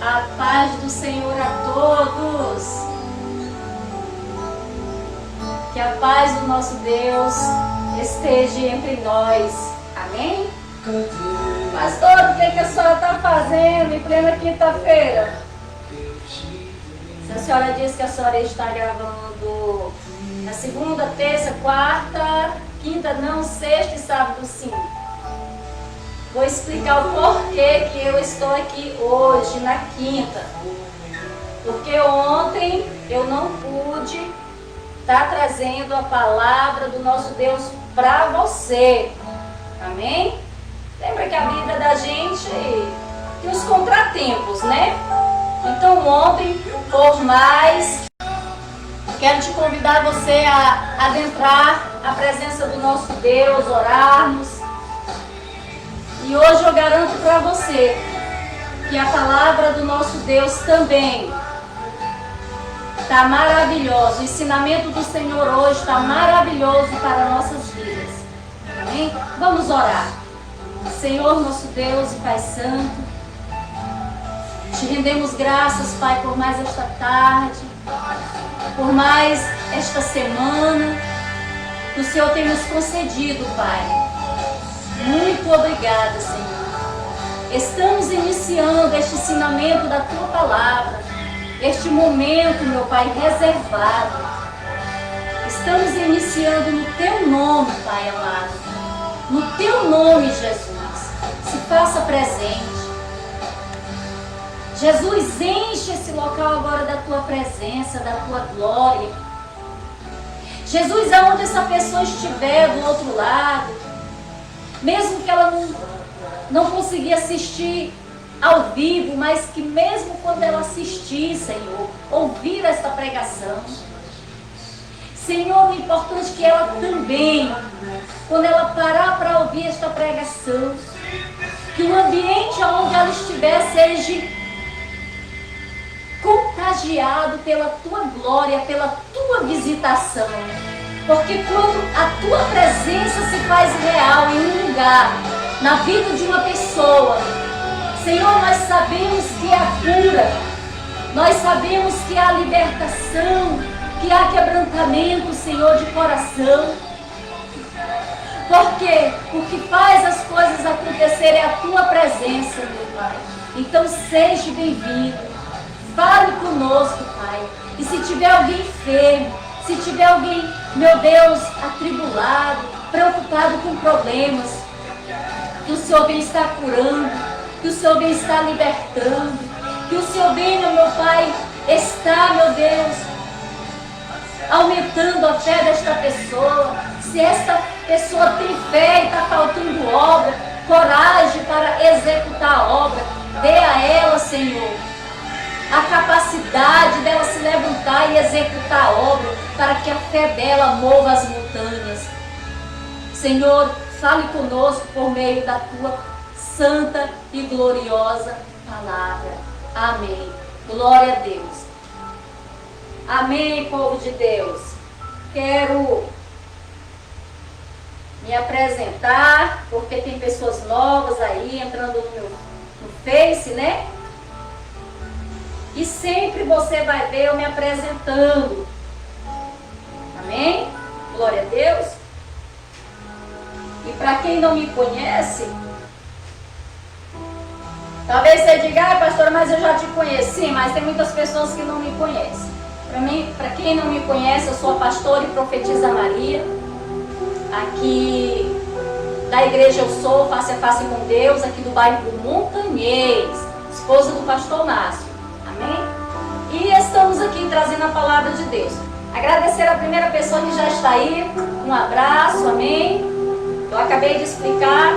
A paz do Senhor a todos. Que a paz do nosso Deus esteja entre nós. Amém? Pastor, o que a senhora está fazendo em plena quinta-feira? Se a senhora diz que a senhora está gravando na segunda, terça, quarta, quinta não, sexta e sábado sim. Vou explicar o porquê que eu estou aqui hoje, na quinta. Porque ontem eu não pude estar trazendo a palavra do nosso Deus para você. Amém? Lembra que a vida da gente tem os contratempos, né? Então ontem, por mais, quero te convidar você a adentrar a presença do nosso Deus, orarmos. E hoje eu garanto para você que a palavra do nosso Deus também está maravilhosa. O ensinamento do Senhor hoje está maravilhoso para nossas vidas. Amém? Vamos orar. Senhor, nosso Deus e Pai Santo, te rendemos graças, Pai, por mais esta tarde, por mais esta semana que o Senhor tem nos concedido, Pai. Muito obrigada, Senhor. Estamos iniciando este ensinamento da Tua Palavra, este momento, meu Pai, reservado. Estamos iniciando no Teu nome, Pai amado. No Teu nome, Jesus. Se faça presente. Jesus, enche esse local agora da Tua presença, da Tua glória. Jesus, aonde essa pessoa estiver do outro lado, mesmo que ela não conseguir assistir ao vivo, mas que mesmo quando ela assistir, Senhor, ouvir esta pregação, Senhor, o importante é que ela também, quando ela parar para ouvir esta pregação, que o ambiente onde ela estiver seja contagiado pela Tua glória, pela Tua visitação. Porque quando a Tua presença se faz real em um lugar, na vida de uma pessoa, Senhor, nós sabemos que há cura, nós sabemos que há libertação, que há quebrantamento, Senhor, de coração. Por quê? O que faz as coisas acontecerem é a Tua presença, meu Pai. Então seja bem-vindo, fale conosco, Pai. E se tiver alguém enfermo, se tiver alguém, meu Deus, atribulado, preocupado com problemas, que o Senhor bem está curando, que o Senhor bem está libertando, que o Senhor bem, meu Pai, está, meu Deus, aumentando a fé desta pessoa. Se esta pessoa tem fé e está faltando obra, coragem para executar a obra, dê a ela, Senhor, a capacidade dela se levantar e executar a obra, para que a fé dela mova as montanhas. Senhor, fale conosco por meio da Tua santa e gloriosa palavra. Amém. Glória a Deus. Amém, povo de Deus. Quero me apresentar, porque tem pessoas novas aí entrando no Face, né? E sempre você vai ver eu me apresentando. Amém? Glória a Deus. E para quem não me conhece, talvez você diga, pastora, mas eu já te conheci, mas tem muitas pessoas que não me conhecem. Para quem não me conhece, eu sou a pastora e profetisa Maria, aqui da igreja Eu Sou, Face a Face com Deus, aqui do bairro do Montanhês, esposa do pastor Márcio. Amém? E estamos aqui trazendo a palavra de Deus. Agradecer a primeira pessoa que já está aí, um abraço, amém? Eu acabei de explicar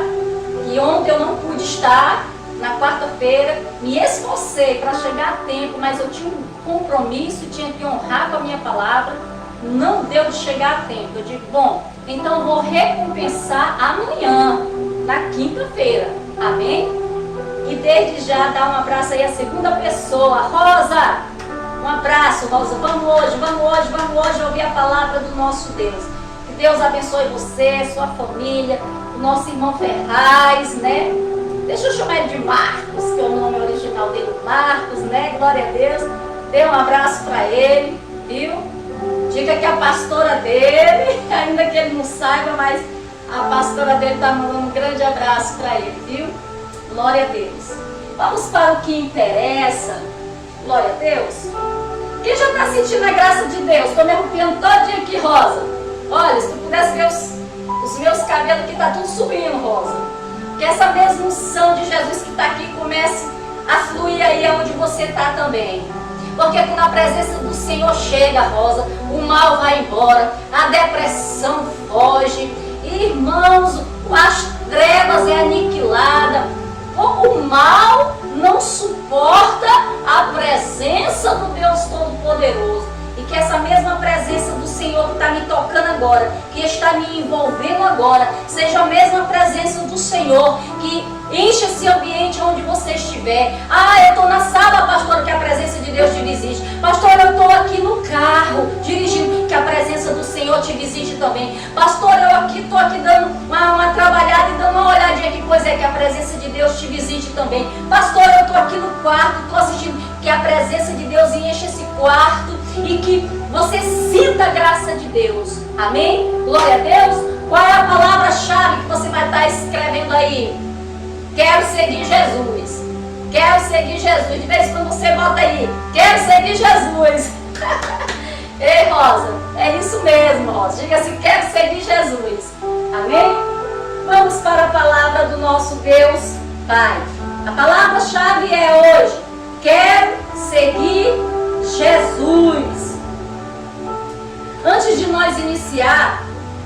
que ontem eu não pude estar, na quarta-feira, me esforcei para chegar a tempo, mas eu tinha um compromisso, tinha que honrar com a minha palavra, não deu de chegar a tempo. Eu digo, bom, então eu vou recompensar amanhã, na quinta-feira, amém? E desde já dar um abraço aí à segunda pessoa, Rosa, um abraço, Rosa, vamos hoje ouvir a palavra do nosso Deus. Que Deus abençoe você, sua família, o nosso irmão Ferraz, né? Deixa eu chamar ele de Marcos, que é o nome original canal dele, Marcos, né? Glória a Deus. Dê um abraço para ele, viu? Diga que a pastora dele, ainda que ele não saiba, mas a pastora dele está mandando um grande abraço para ele, viu? Glória a Deus. Vamos para o que interessa. Glória a Deus. Quem já está sentindo a graça de Deus? Estou me arrupiando todinha aqui, Rosa. Olha, se tu pudesse ver os meus cabelos aqui, tá tudo subindo, Rosa. Que essa mesma unção de Jesus que está aqui comece a fluir aí onde você está também. Porque quando a presença do Senhor chega, Rosa, o mal vai embora, a depressão foge. Irmãos, as trevas é aniquilada. O mal não suporta a presença do Deus Todo-Poderoso. E que essa mesma presença do Senhor que está me tocando agora, que está me envolvendo agora, seja a mesma presença do Senhor que enche esse ambiente onde você estiver. Ah, eu estou na sala, pastor, que a presença de Deus te visite. Pastor, eu estou aqui no carro, dirigindo, que a presença do Senhor te visite também. Pastor, eu estou aqui dando uma trabalhada e dando uma olhadinha, que coisa é que a presença de Deus te visite também. Pastor, eu estou aqui no quarto, estou assistindo, que a presença de Deus enche esse quarto e que você sinta a graça de Deus. Amém? Glória a Deus. Qual é a palavra-chave que você vai estar escrevendo aí? Quero seguir Jesus. Quero seguir Jesus. De vez em quando você bota aí, quero seguir Jesus. Ei, Rosa, é isso mesmo, Rosa. Diga assim, quero seguir Jesus. Amém? Vamos para a palavra do nosso Deus Pai. A palavra-chave é hoje, quero seguir Jesus. Antes de nós iniciar,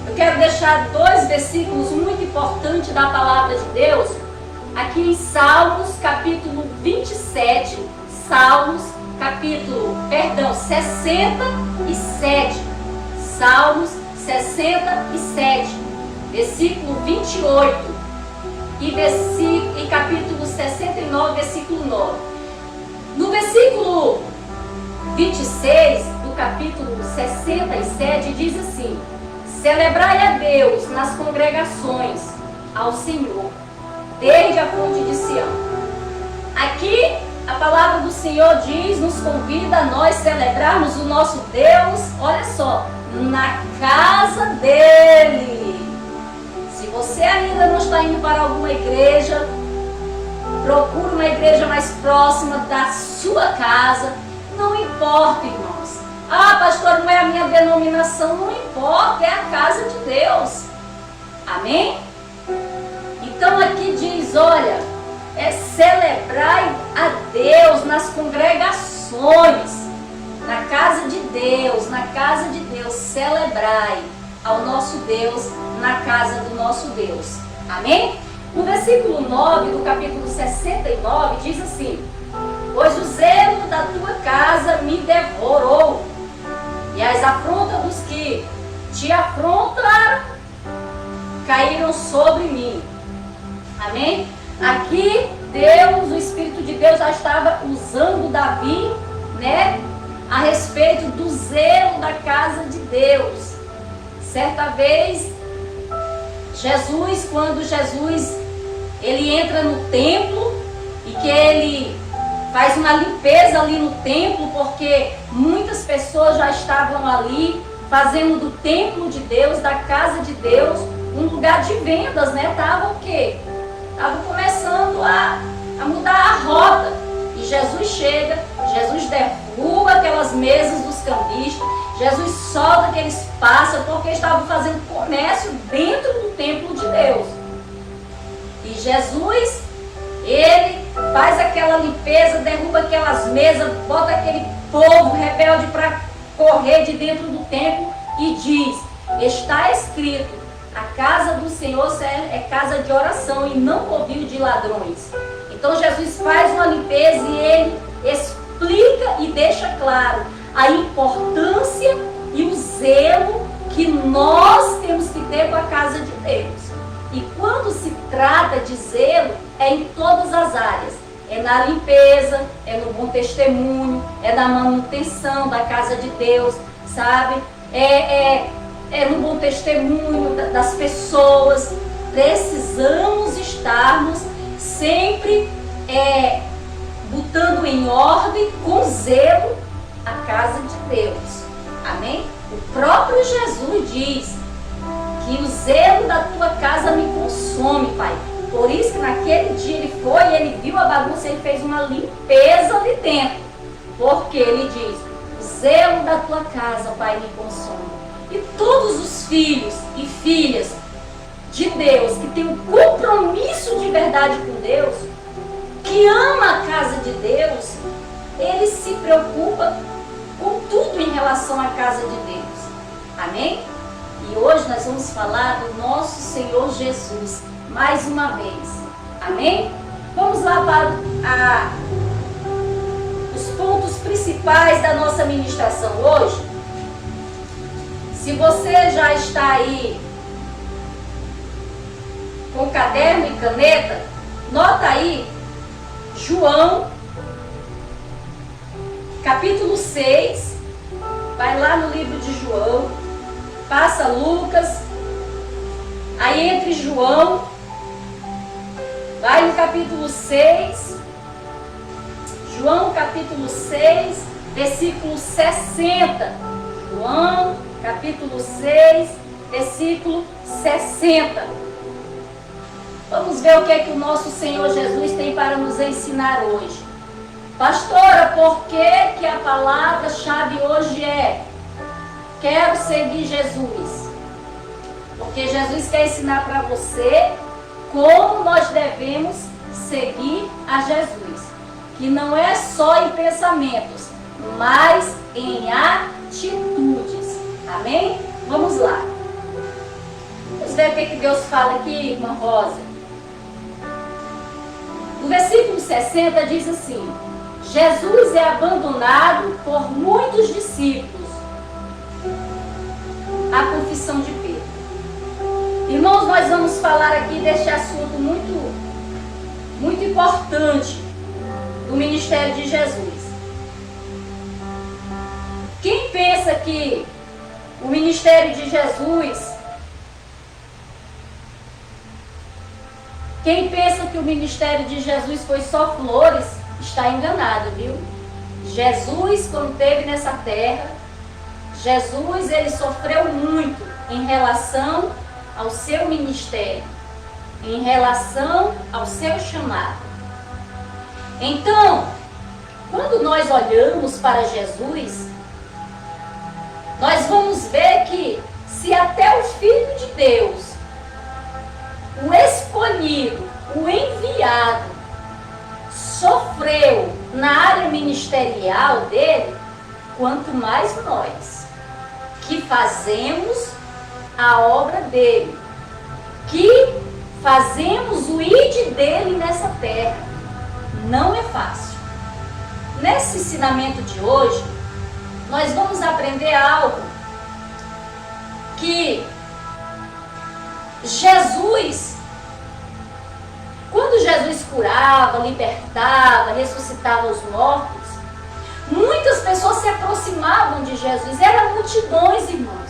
eu quero deixar 2 versículos muito importantes da palavra de Deus, aqui em Salmos, capítulo 27, Salmos, 67. Salmos 67, versículo 28 e capítulo 69, versículo 9. No versículo 26 do capítulo 67 diz assim: celebrai a Deus nas congregações, ao Senhor, desde a fonte de Sião. Aqui a palavra do Senhor diz, nos convida a nós celebrarmos o nosso Deus, olha só, na casa dele. Se você ainda não está indo para alguma igreja, procure uma igreja mais próxima da sua casa. Não importa, irmãos. Ah, pastor, não é a minha denominação. Não importa, é a casa de Deus. Amém? Então aqui diz, olha, é celebrai a Deus nas congregações, na casa de Deus, celebrai ao nosso Deus, na casa do nosso Deus. Amém? No versículo 9 do capítulo 69 diz assim: pois o zelo da tua casa me devorou, e as afrontas dos que te afrontaram caíram sobre mim. Amém? Aqui Deus, o Espírito de Deus já estava usando Davi, né, a respeito do zelo da casa de Deus. Certa vez, quando Jesus ele entra no templo e que ele faz uma limpeza ali no templo, porque muitas pessoas já estavam ali fazendo do templo de Deus, da casa de Deus, um lugar de vendas, né? Estavam o quê? Estavam começando a mudar a rota. E Jesus chega, Jesus derruba aquelas mesas dos cambistas, Jesus solta aqueles pássaros, porque estavam fazendo comércio dentro do templo de Deus. E Jesus, ele faz aquela limpeza, derruba aquelas mesas, bota aquele povo rebelde para correr de dentro do templo e diz: está escrito, a casa do Senhor é casa de oração e não covil de ladrões. Então Jesus faz uma limpeza e ele explica e deixa claro a importância e o zelo que nós temos que ter com a casa de Deus. E quando se trata de zelo, é em todas as áreas. É na limpeza, é no bom testemunho, é na manutenção da casa de Deus, sabe? É no bom testemunho das pessoas. Precisamos estarmos sempre botando em ordem com zelo a casa de Deus. Amém? O próprio Jesus diz que o zelo da tua casa me consome, Pai. Por isso que naquele dia ele foi e ele viu a bagunça, ele fez uma limpeza ali dentro. Porque ele diz, o zelo da tua casa, Pai, me consome. E todos os filhos e filhas de Deus que têm um compromisso de verdade com Deus, que ama a casa de Deus, ele se preocupa com tudo em relação à casa de Deus. Amém? E hoje nós vamos falar do nosso Senhor Jesus, mais uma vez. Amém? Vamos lá para os pontos principais da nossa ministração hoje. Se você já está aí com caderno e caneta, nota aí João, capítulo 6, vai lá no livro de João, passa Lucas, aí entre João, vai no capítulo 6, João capítulo 6, versículo 60. João capítulo 6, versículo 60. Vamos ver o que é que o nosso Senhor Jesus tem para nos ensinar hoje. Pastora, por que a palavra-chave hoje é quero seguir Jesus? Porque Jesus quer ensinar para você como nós devemos seguir a Jesus. Que não é só em pensamentos, mas em atitudes. Amém? Vamos lá. Vamos ver o que Deus fala aqui, irmã Rosa. No versículo 60 diz assim: Jesus é abandonado por muitos discípulos. A confissão de Pedro. Irmãos, nós vamos falar aqui deste assunto muito importante do ministério de Jesus. Quem pensa que o ministério de Jesus, quem pensa que o ministério de Jesus foi só flores, está enganado, viu? Jesus, quando esteve nessa terra, Jesus, ele sofreu muito em relação ao seu ministério, em relação ao seu chamado. Então, quando nós olhamos para Jesus, nós vamos ver que se até o Filho de Deus, o escolhido, o enviado, sofreu na área ministerial dele, quanto mais nós, que fazemos a obra dele, que fazemos o ide dele nessa terra. Não é fácil. Nesse ensinamento de hoje, nós vamos aprender algo que Jesus, quando Jesus curava, libertava, ressuscitava os mortos, muitas pessoas se aproximavam de Jesus. Eram multidões, irmãos.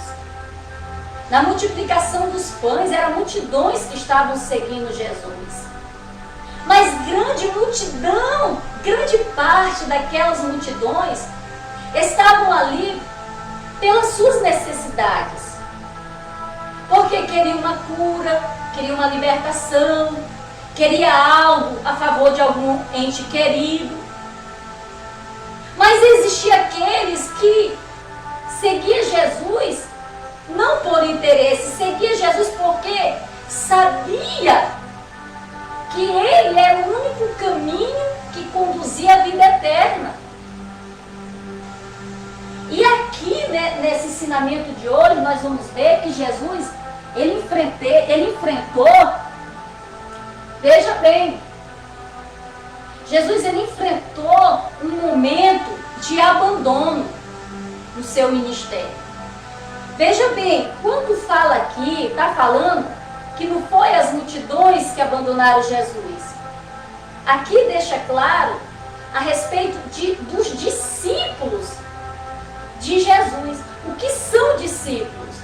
Na multiplicação dos pães, eram multidões que estavam seguindo Jesus. Mas grande multidão, grande parte daquelas multidões estavam ali pelas suas necessidades. Porque queriam uma cura, queriam uma libertação, queria algo a favor de algum ente querido. Mas existia aqueles que seguiam Jesus não por interesse, seguia Jesus porque sabia que ele era o único caminho que conduzia à vida eterna. E aqui, né, nesse ensinamento de hoje, nós vamos ver que Jesus, ele enfrentou, veja bem, Jesus ele enfrentou um momento de abandono no seu ministério. Veja bem, quando fala aqui, está falando que não foi as multidões que abandonaram Jesus. Aqui deixa claro a respeito dos discípulos de Jesus. O que são discípulos?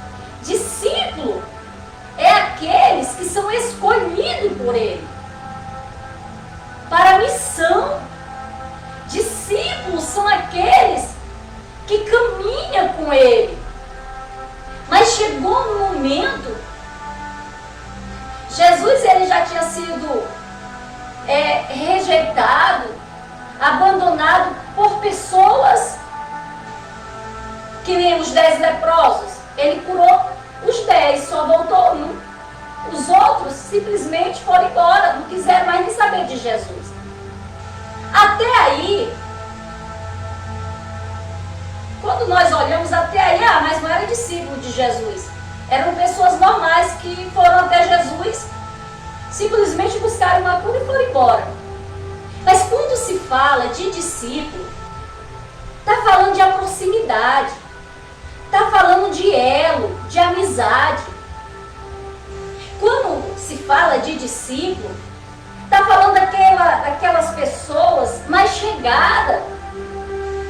Discípulo é aqueles que são escolhidos por ele para a missão com ele. Mas chegou um momento, Jesus ele já tinha sido rejeitado, abandonado por pessoas que nem os 10 leprosos. Ele curou os 10, só voltou um. Os outros simplesmente foram embora, não quiseram mais nem saber de Jesus. Até aí, quando nós olhamos até aí, mas não era discípulo de Jesus. Eram pessoas normais que foram até Jesus, simplesmente buscaram uma cura e foram embora. Mas quando se fala de discípulo, está falando de proximidade, está falando de elo, de amizade. Quando se fala de discípulo, está falando daquelas pessoas mais chegadas,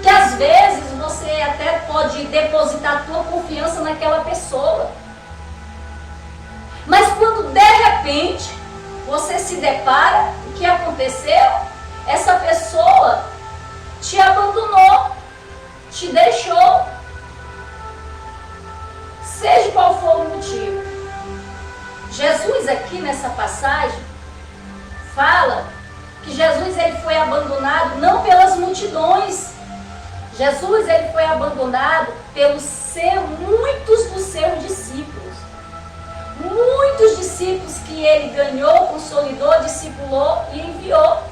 que às vezes você até pode depositar a tua confiança naquela pessoa. Mas quando de repente você se depara, o que aconteceu? Essa pessoa te abandonou, te deixou, seja qual for o motivo. Jesus aqui nessa passagem fala que Jesus ele foi abandonado não pelas multidões. Jesus ele foi abandonado pelos muitos dos seus discípulos. Muitos discípulos que ele ganhou, consolidou, discipulou e enviou.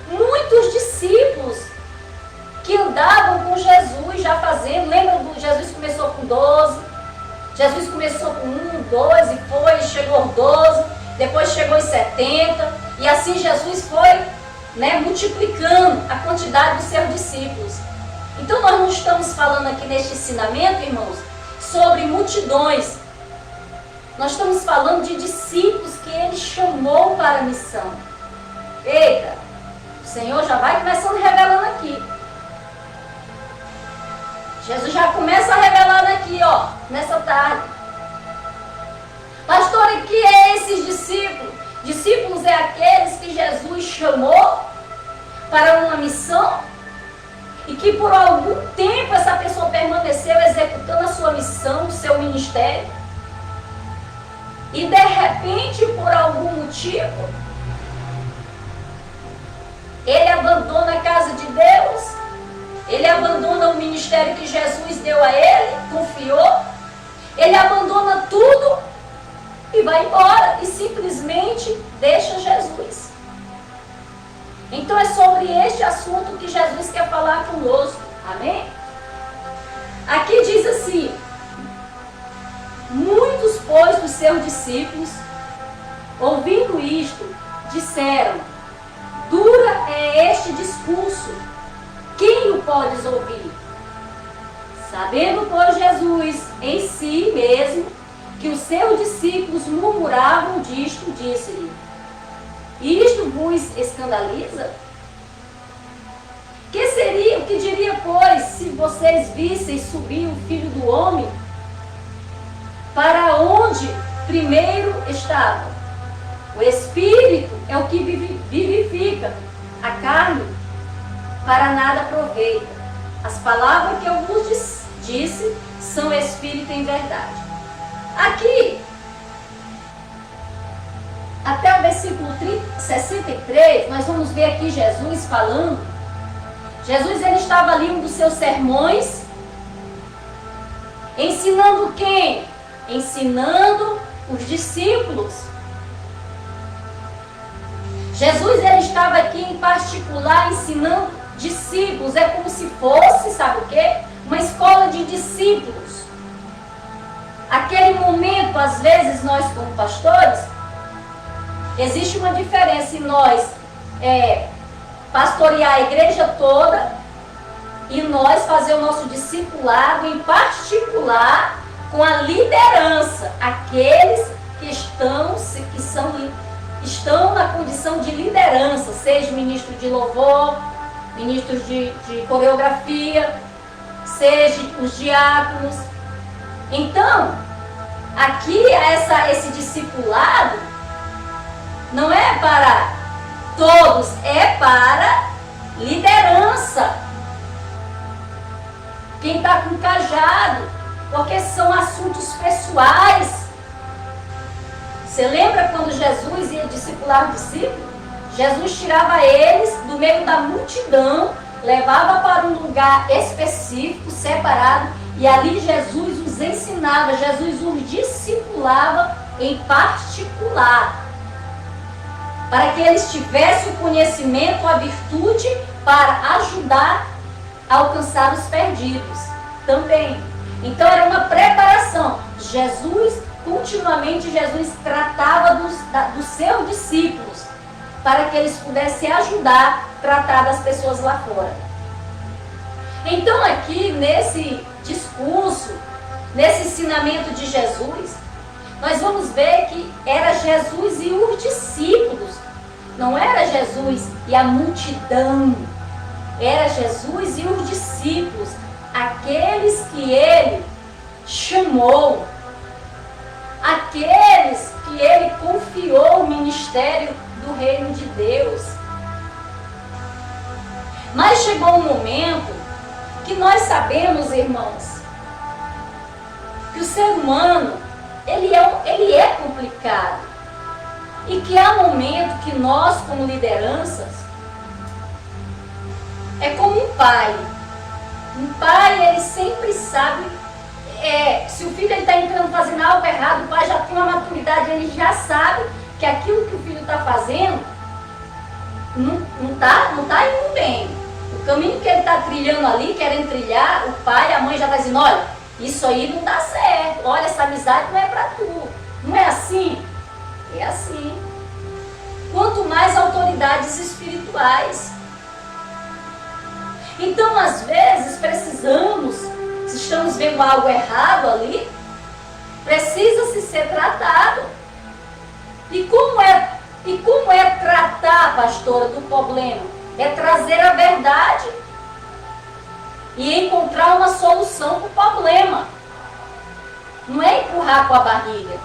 Muitos discípulos que andavam com Jesus já fazendo. Lembra do Jesus começou com 12? Jesus começou com 1, 2 e foi, chegou aos 12, depois chegou em 70, e assim Jesus foi multiplicando a quantidade dos seus discípulos. Então nós não estamos falando aqui neste ensinamento, irmãos, sobre multidões. Nós estamos falando de discípulos que ele chamou para a missão. Eita, o Senhor já vai começando revelando aqui. Jesus já começa revelando aqui, nessa tarde. Pastor, e que é esses discípulos? Discípulos é aqueles que Jesus chamou para uma missão e que por algum tempo essa pessoa permaneceu executando a sua missão, o seu ministério. E de repente, por algum motivo, ele abandona a casa de Deus. Ele abandona o ministério que Jesus deu a ele, confiou. Ele abandona tudo e vai embora e simplesmente deixa Jesus. Então é sobre este assunto que Jesus quer falar conosco. Amém? Aqui diz assim: muitos, pois, dos seus discípulos, ouvindo isto, disseram: dura é este discurso, quem o podes ouvir? Sabendo, pois, Jesus em si mesmo que os seus discípulos murmuravam disto, disse-lhe: isto vos escandaliza? O que diria, pois, se vocês vissem subir o Filho do Homem para onde primeiro estava? O Espírito é o que vivifica, a carne para nada aproveita. As palavras que eu vos disse são Espírito em verdade. Aqui, até o versículo 63, nós vamos ver aqui Jesus falando. Jesus ele estava ali em um dos seus sermões, ensinando quem? Ensinando os discípulos. Jesus ele estava aqui em particular ensinando discípulos. É como se fosse, sabe o quê? Uma escola de discípulos. Aquele momento, às vezes, nós como pastores, existe uma diferença em nós pastorear a igreja toda e nós fazer o nosso discipulado em particular com a liderança, aqueles que estão na condição de liderança, seja ministro de louvor, ministros de coreografia, seja os diáconos. Então, aqui esse discipulado não é para todos, é para liderança. quem está com cajado, porque são assuntos pessoais. Você lembra quando Jesus ia discipular os discípulos? Jesus tirava eles do meio da multidão, levava para um lugar específico, separado, e ali Jesus os ensinava, Jesus os discipulava em particular, para que eles tivessem o conhecimento, a virtude para ajudar a alcançar os perdidos também. Então era uma preparação. Continuamente Jesus tratava dos seus discípulos, para que eles pudessem ajudar a tratar das pessoas lá fora. Então aqui nesse discurso, nesse ensinamento de Jesus, nós vamos ver que era Jesus e os discípulos. Não era Jesus e a multidão. Era Jesus e os discípulos, aqueles que ele chamou, aqueles que ele confiou o ministério do reino de Deus. Mas chegou um momento que nós sabemos, irmãos, que o ser humano, ele é complicado. E que há momento que nós, como lideranças, é como um pai. Um pai, ele sempre sabe, se o filho está entrando fazendo algo errado, o pai já tem uma maturidade, ele já sabe que aquilo que o filho está fazendo não tá indo bem. O caminho que ele está trilhando ali, querendo trilhar, o pai, a mãe já está dizendo, olha, isso aí não dá certo, olha, essa amizade não é para tu. Não é assim? É assim. Quanto mais autoridades espirituais. Então, às vezes, precisamos, se estamos vendo algo errado ali, precisa-se ser tratado. E como é tratar, pastora, do problema? É trazer a verdade e encontrar uma solução para o problema. Não é empurrar com a barriga.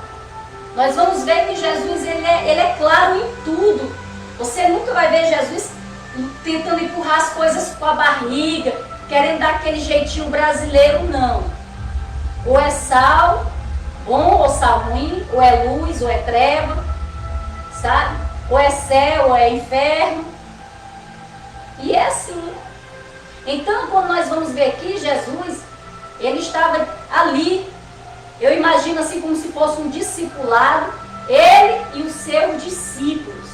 Nós vamos ver que Jesus ele é claro em tudo. Você nunca vai ver Jesus tentando empurrar as coisas com a barriga, querendo dar aquele jeitinho brasileiro, não. Ou é sal bom ou sal ruim, ou é luz ou é treva, sabe? Ou é céu ou é inferno. E é assim. Então, quando nós vamos ver aqui, Jesus, ele estava ali, eu imagino assim como se fosse um discipulado, ele e os seus discípulos.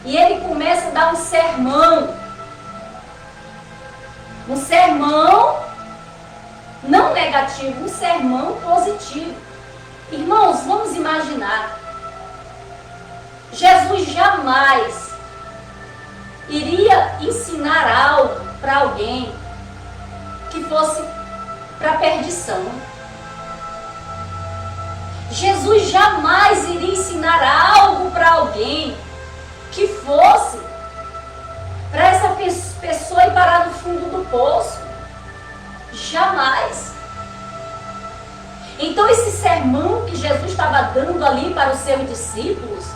E ele começa a dar um sermão não negativo, um sermão positivo. Irmãos, vamos imaginar, Jesus jamais iria ensinar algo para alguém que fosse para perdição. Jesus jamais iria ensinar algo para alguém que fosse para essa pessoa ir parar no fundo do poço. Jamais. Então esse sermão que Jesus estava dando ali para os seus discípulos,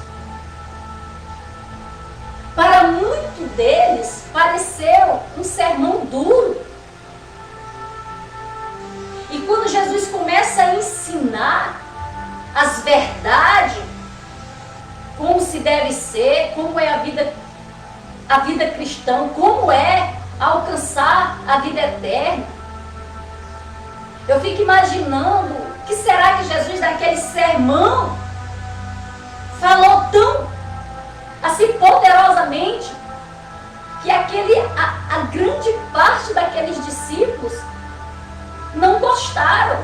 para muitos deles pareceu um sermão duro. E quando Jesus começa a ensinar as verdades, como se deve ser, como é a vida cristã, como é alcançar a vida eterna, eu fico imaginando o que será que Jesus naquele sermão falou tão assim poderosamente que a grande parte daqueles discípulos não gostaram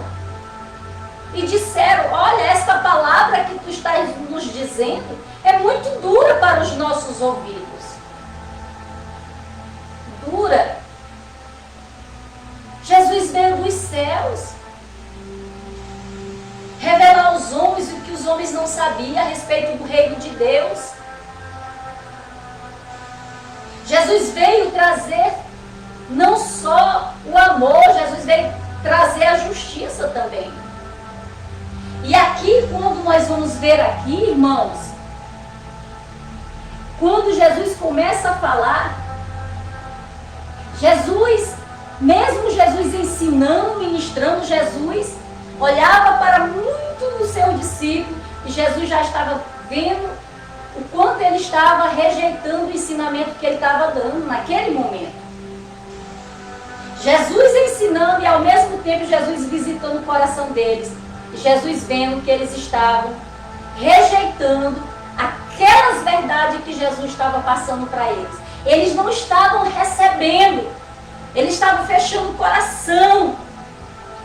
e disseram, olha, esta palavra que tu estás nos dizendo é muito dura para os nossos ouvidos. Dura. Jesus veio dos céus revelar aos homens o que os homens não sabiam a respeito do reino de Deus. Jesus veio trazer não só o amor, Jesus veio trazer a justiça também. E aqui, quando nós vamos ver aqui, irmãos, quando Jesus começa a falar, Jesus Mesmo Jesus ensinando, ministrando, Jesus olhava para muito do seu discípulo e Jesus já estava vendo o quanto ele estava rejeitando o ensinamento que ele estava dando naquele momento. Jesus ensinando e ao mesmo tempo Jesus visitando o coração deles. E Jesus vendo que eles estavam rejeitando aquelas verdades que Jesus estava passando para eles. Eles não estavam recebendo. Eles estavam fechando o coração.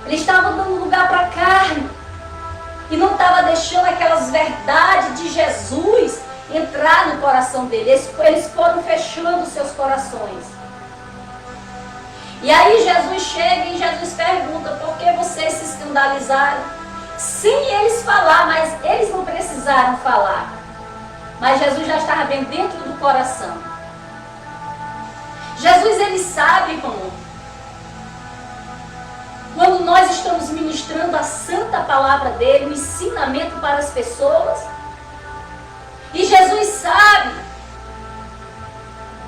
Eles estavam dando lugar para a carne. E não estavam deixando aquelas verdades de Jesus entrar no coração deles. Eles foram fechando seus corações. E aí Jesus chega e Jesus pergunta: por que vocês se escandalizaram? Sem eles falar, mas eles não precisaram falar. Mas Jesus já estava bem dentro do coração. Jesus, ele sabe, irmão, quando nós estamos ministrando a santa palavra dele, o ensinamento para as pessoas. E Jesus sabe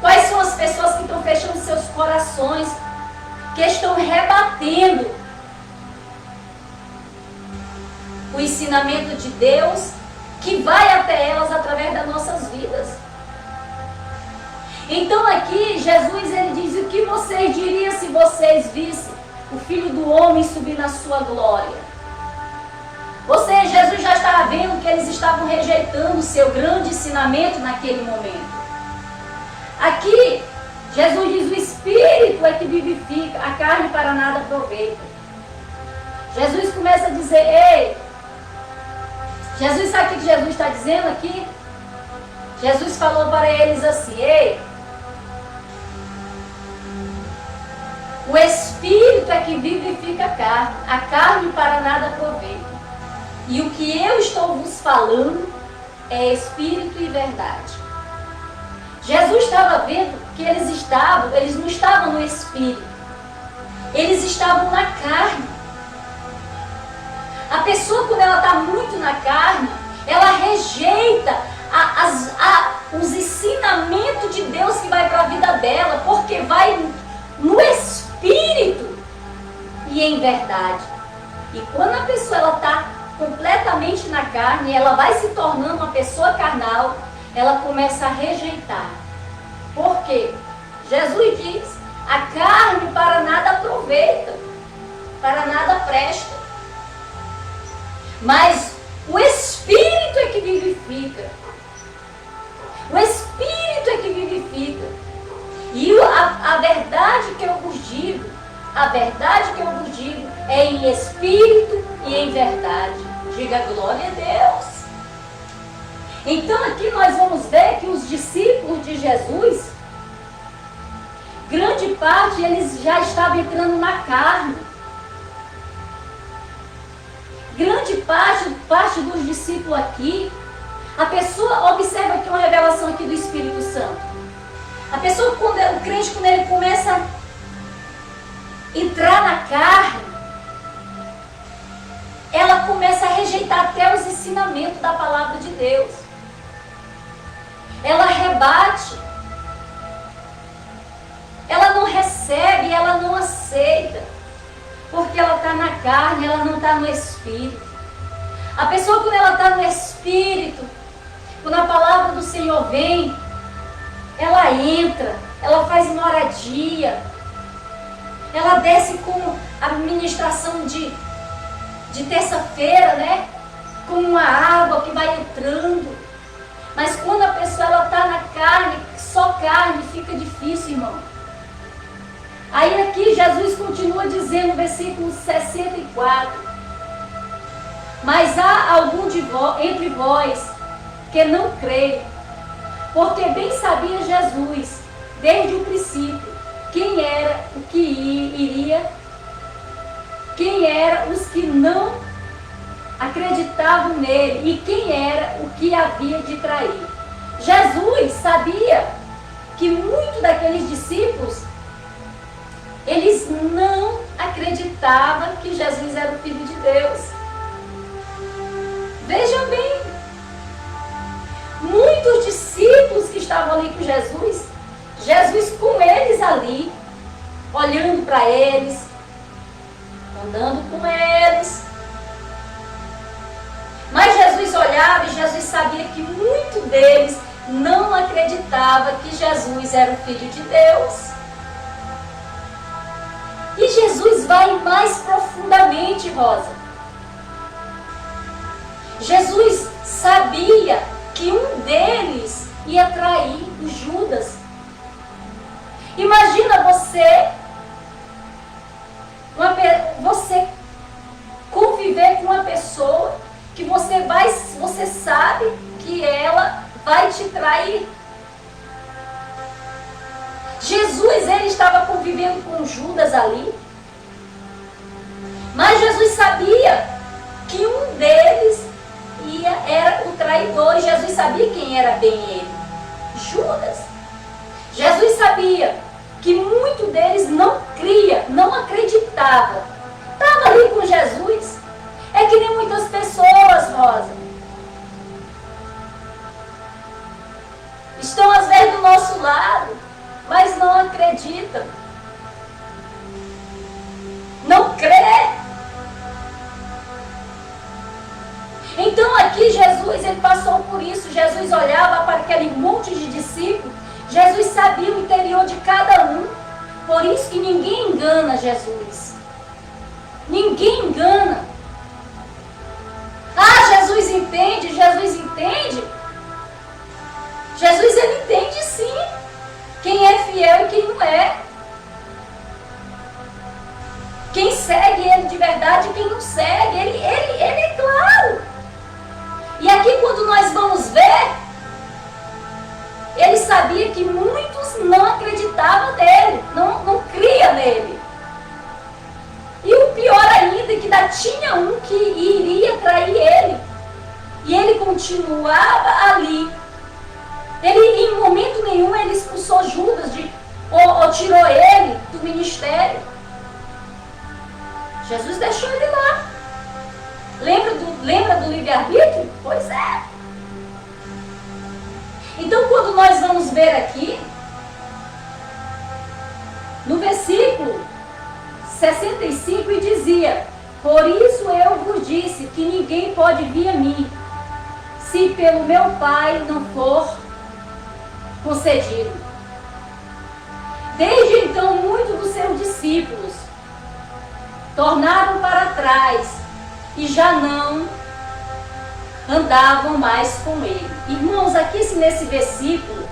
quais são as pessoas que estão fechando seus corações, que estão rebatendo o ensinamento de Deus, que vai até elas através das nossas vidas. Então aqui, Jesus, ele diz: o que vocês diriam se vocês vissem o Filho do Homem subir na sua glória? Jesus já estava vendo que eles estavam rejeitando o seu grande ensinamento naquele momento. Aqui, Jesus diz: o Espírito é que vivifica, a carne para nada aproveita. Jesus começa a dizer: ei, Jesus, sabe o que Jesus está dizendo aqui? Jesus falou para eles assim: ei, o Espírito é que vivifica a carne para nada aproveita. E o que eu estou vos falando é Espírito e verdade. Jesus estava vendo que eles não estavam no Espírito, eles estavam na carne. A pessoa, quando ela está muito na carne, ela rejeita os ensinamentos de Deus que vai para a vida dela, porque vai no Espírito e em verdade. E quando a pessoa está completamente na carne, ela vai se tornando uma pessoa carnal, ela começa a rejeitar. Por quê? Jesus diz: a carne para nada aproveita, para nada presta. Mas o Espírito é que vivifica. O Espírito é que vivifica. E a verdade que eu vos digo, é em Espírito e em verdade. Diga glória a Deus. Então aqui nós vamos ver que os discípulos de Jesus, grande parte, eles já estavam entrando na carne. Grande parte dos discípulos aqui, a pessoa, observa aqui uma revelação aqui do Espírito Santo. A pessoa, o crente, quando ele começa a entrar na carne, ela começa a rejeitar até os ensinamentos da palavra de Deus. Ela rebate, ela não recebe, ela não aceita, porque ela está na carne, ela não está no Espírito. A pessoa, quando ela está no Espírito, quando a palavra do Senhor vem, ela entra, ela faz moradia, ela desce com a ministração de terça-feira, né? Com uma água que vai entrando. Mas quando a pessoa está na carne, só carne, fica difícil, irmão. Aí aqui Jesus continua dizendo no versículo 64: mas há algum entre vós que não crê, porque bem sabia Jesus, desde o princípio, quem era o que iria, quem era os que não acreditavam nele e quem era o que havia de trair. Jesus sabia que muitos daqueles discípulos, eles não acreditavam que Jesus era o Filho de Deus. Veja bem, muitos discípulos que estavam ali com Jesus com eles ali, olhando para eles, andando com eles. Mas Jesus olhava e Jesus sabia que muito deles não acreditava que Jesus era o Filho de Deus. E Jesus vai mais profundamente, Rosa. Jesus sabia que um deles ia trair o Judas. Imagina você conviver com uma pessoa que você sabe que ela vai te trair. Jesus, ele estava convivendo com Judas ali, mas Jesus sabia que um deles era o traidor, e Jesus sabia quem era bem ele, Judas. Jesus sabia que muito deles não cria, não acreditava. Estava ali com Jesus. É que nem muitas pessoas, Rosa, estão às vezes do nosso lado, mas não acreditam, não crê. Então aqui Jesus, ele passou por isso. Jesus olhava para aquele monte de discípulos. Jesus sabia o interior de cada um. Por isso que ninguém engana Jesus. Ninguém engana. Ah, Jesus entende, Jesus entende. Jesus, ele entende sim quem é fiel e quem não é. Quem segue ele de verdade e quem não segue. Ele é claro. E aqui quando nós vamos ver, ele sabia que muitos não acreditavam nele, não cria nele. E o pior ainda é que ainda tinha um que iria trair ele. E ele continuava ali. Ele, em momento nenhum, ele expulsou Judas ou tirou ele do ministério. Jesus deixou ele lá. Lembra do livre-arbítrio? Pois é. Então, quando nós vamos ver aqui, no versículo 65, e dizia: por isso eu vos disse que ninguém pode vir a mim, se pelo meu Pai não for concedido. Desde então, muitos dos seus discípulos tornaram para trás e já não andavam mais com ele. Irmãos, aqui nesse versículo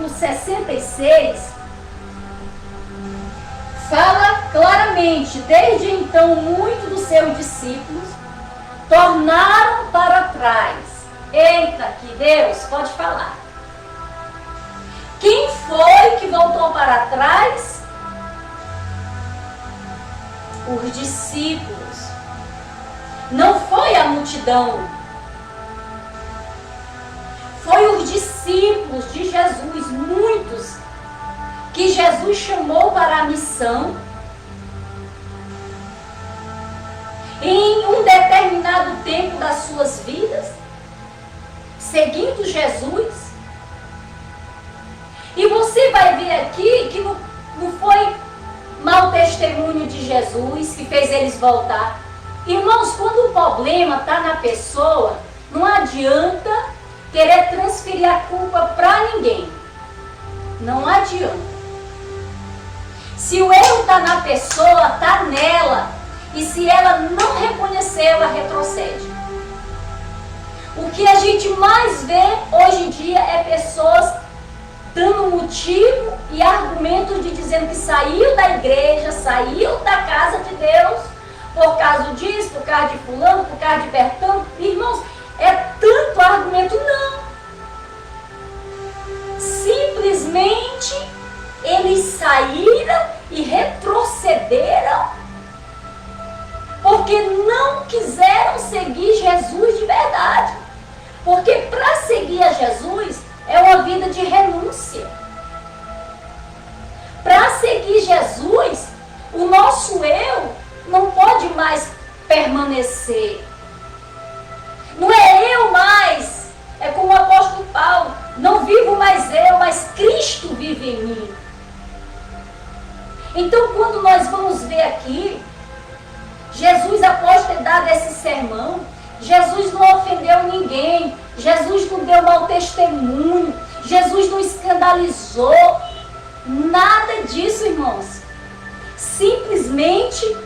66, fala claramente: desde então muitos dos seus discípulos tornaram para trás. Eita, que Deus, pode falar. Quem foi que voltou para trás? Os discípulos. Não foi a multidão. Foi os discípulos de Jesus, muitos, que Jesus chamou para a missão. Em um determinado tempo das suas vidas, seguindo Jesus. E você vai ver aqui que não foi mau testemunho de Jesus que fez eles voltar. Irmãos, quando o problema está na pessoa, não adianta querer transferir a culpa para ninguém. Não adianta. Se o erro está na pessoa, está nela. E se ela não reconhecer, ela retrocede. O que a gente mais vê hoje em dia é pessoas dando motivo e argumentos de dizendo que saiu da igreja, saiu da casa de Deus, por causa disso, por causa de fulano, por causa de Bertão. Irmãos, é tanto argumento, não. Simplesmente eles saíram e retrocederam porque não quiseram seguir Jesus de verdade. Porque para seguir a Jesus é uma vida de renúncia. Para seguir Jesus, o nosso eu não pode mais permanecer. Não é eu mais, é como o apóstolo Paulo: não vivo mais eu, mas Cristo vive em mim. pregado esse sermão. Jesus não ofendeu ninguém. Jesus não deu mau testemunho. Jesus não escandalizou. Nada disso, irmãos. Simplesmente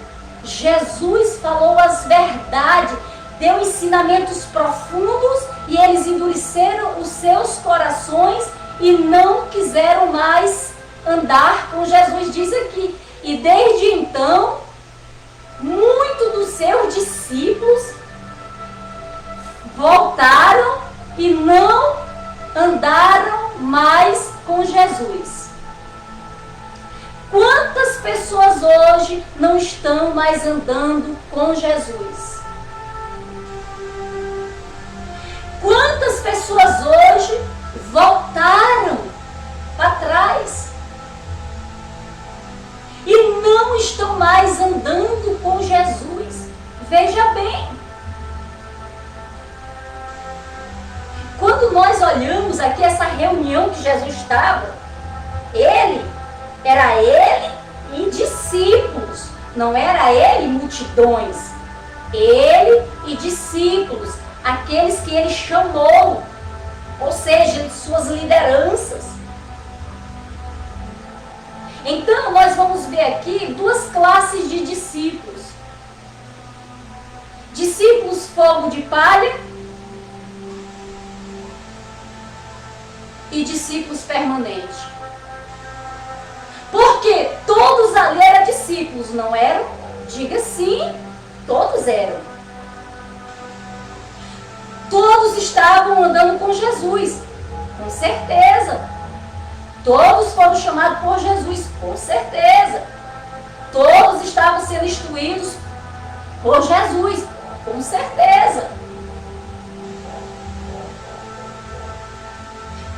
Jesus falou as verdades, deu ensinamentos profundos e eles endureceram os seus corações e não quiseram mais andar com Jesus, diz aqui. E desde então, muitos dos seus discípulos voltaram e não andaram mais com Jesus. Quantas pessoas hoje não estão mais andando com Jesus? Quantas pessoas hoje voltaram para trás e não estão mais andando com Jesus? Veja bem. Quando nós olhamos aqui essa reunião que Jesus estava, era ele e discípulos, não era ele e multidões. Ele e discípulos, aqueles que ele chamou, ou seja, de suas lideranças. Então nós vamos ver aqui duas classes de discípulos. Discípulos fogo de palha e discípulos permanentes. Porque todos ali eram discípulos, não eram? Diga sim, todos eram. Todos estavam andando com Jesus, com certeza. Todos foram chamados por Jesus, com certeza. Todos estavam sendo instruídos por Jesus, com certeza.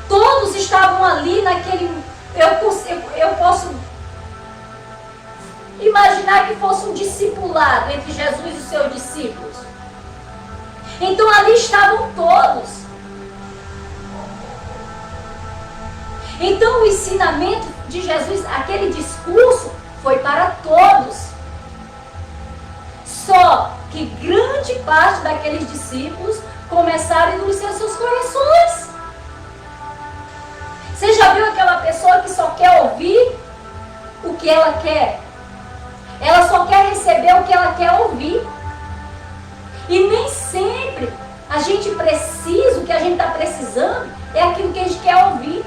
Todos estavam ali naquele... Eu posso imaginar que fosse um discipulado entre Jesus e os seus discípulos. Então ali estavam todos. Então o ensinamento de Jesus, aquele discurso, foi para todos. Só que grande parte daqueles discípulos começaram a endurecer seus corações. Você já viu aquela pessoa que só quer ouvir o que ela quer? Ela só quer receber o que ela quer ouvir. E nem sempre a gente precisa, o que a gente está precisando é aquilo que a gente quer ouvir.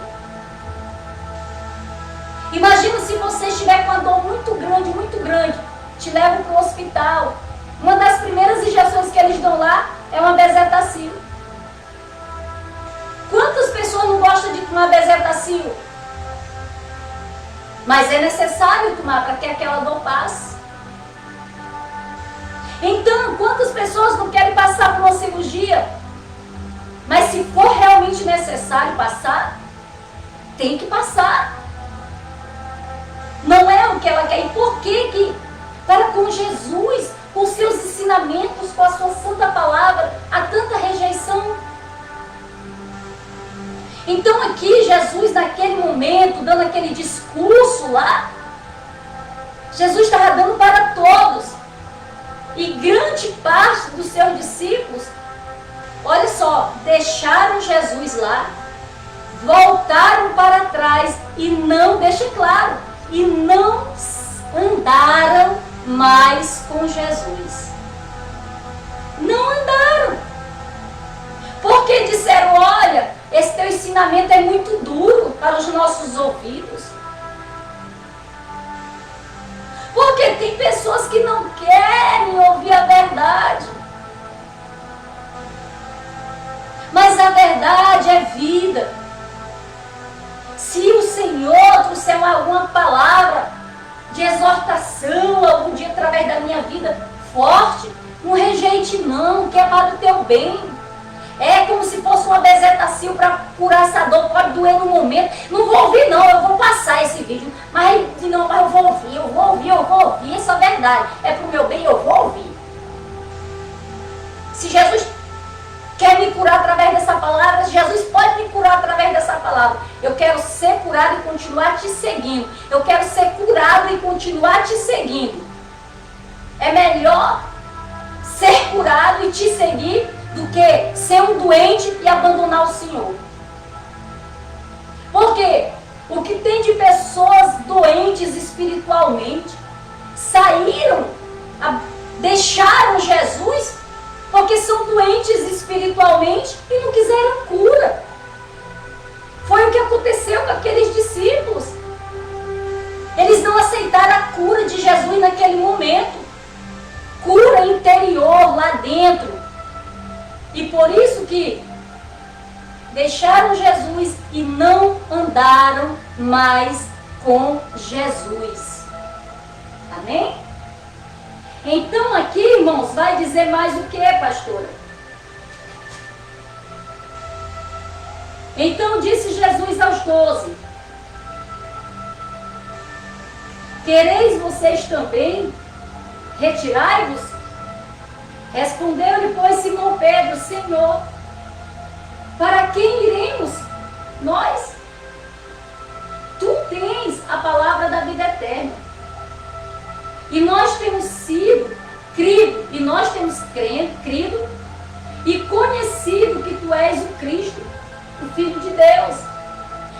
Imagina se você estiver com uma dor muito grande, te levam para o hospital. Uma das primeiras injeções que eles dão lá é uma bezetacil. Quantas pessoas não gostam de tomar bezetacil? Mas é necessário tomar para que aquela dor passe. Então, quantas pessoas não querem passar por uma cirurgia? Mas se for realmente necessário passar, tem que passar. Não é o que ela quer. E por que para com Jesus, com seus ensinamentos, com a sua santa palavra, há tanta rejeição? Então aqui Jesus, naquele momento, dando aquele discurso lá, Jesus estava dando para todos. E grande parte dos seus discípulos, olha só, deixaram Jesus lá, voltaram para trás e não, deixa claro, e não andaram mais com Jesus. Não andaram. Porque disseram, olha, esse teu ensinamento é muito duro para os nossos ouvidos. Porque tem pessoas que não querem ouvir a verdade. Mas a verdade é vida. Se o Senhor trouxer alguma palavra de exortação algum dia através da minha vida forte, não rejeite não, que é para o teu bem. É como se fosse uma bezetacil para curar essa dor, pode doer no momento. Não vou ouvir não, eu vou passar esse vídeo. Mas eu vou ouvir, essa é verdade. É para o meu bem, eu vou ouvir. Se Jesus quer me curar através dessa palavra, Jesus pode me curar através dessa palavra. Eu quero ser curado e continuar te seguindo. Eu quero ser curado e continuar te seguindo. É melhor ser curado e te seguir do que ser um doente e abandonar o Senhor. Porque o que tem de pessoas doentes espiritualmente saíram, deixaram Jesus porque são doentes espiritualmente e não quiseram cura. Foi o que aconteceu com aqueles discípulos. Eles não aceitaram a cura de Jesus naquele momento. Cura interior lá dentro. E por isso que deixaram Jesus e não andaram mais com Jesus. Amém? Então aqui, irmãos, vai dizer mais o que, pastora? Então disse Jesus aos 12: quereis vocês também retirai-vos? Respondeu-lhe, pois, Simão Pedro: Senhor, para quem iremos nós? Tu tens a palavra da vida eterna. E nós temos crido e conhecido que tu és o Cristo, o Filho de Deus.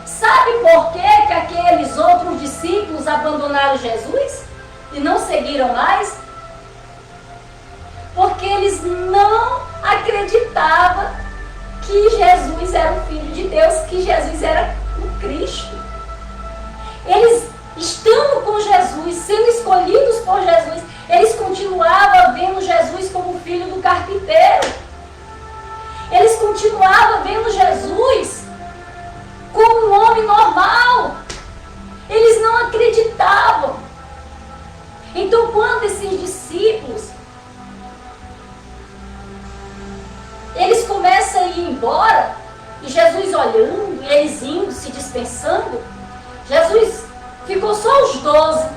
Sabe por que aqueles outros discípulos abandonaram Jesus e não seguiram mais? Porque eles não acreditavam que Jesus era o Filho de Deus, que Jesus era o Cristo. Eles, estando com Jesus, sendo escolhidos por Jesus, eles continuavam vendo Jesus como filho do carpinteiro. Eles continuavam vendo Jesus como um homem normal. Eles não acreditavam. Então, quando esses discípulos eles começam a ir embora, e Jesus olhando, e eles indo, se dispensando, Jesus ficou só os 12.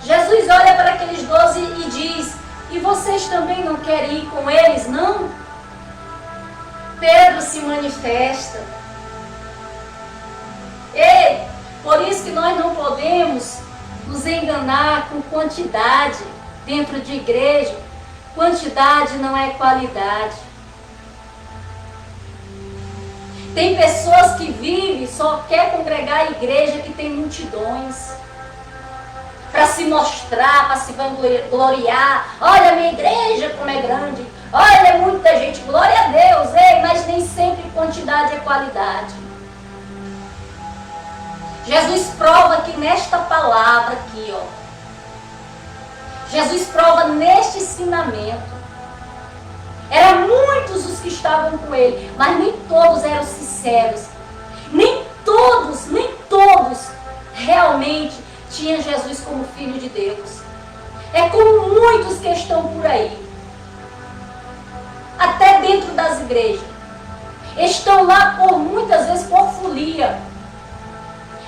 Jesus olha para aqueles 12 e diz: e vocês também não querem ir com eles, não? Pedro se manifesta. E por isso que nós não podemos nos enganar com quantidade dentro de igreja. Quantidade não é qualidade. Tem pessoas que vivem, só quer congregar a igreja que tem multidões. Para se mostrar, para se vangloriar. Olha a minha igreja como é grande. Olha, é muita gente. Glória a Deus. Ei, mas nem sempre quantidade é qualidade. Jesus prova aqui nesta palavra aqui, ó. Jesus prova neste ensinamento. Eram muitos os que estavam com ele, mas nem todos eram sinceros. Nem todos realmente tinham Jesus como Filho de Deus. É como muitos que estão por aí, até dentro das igrejas. Estão lá por muitas vezes por folia.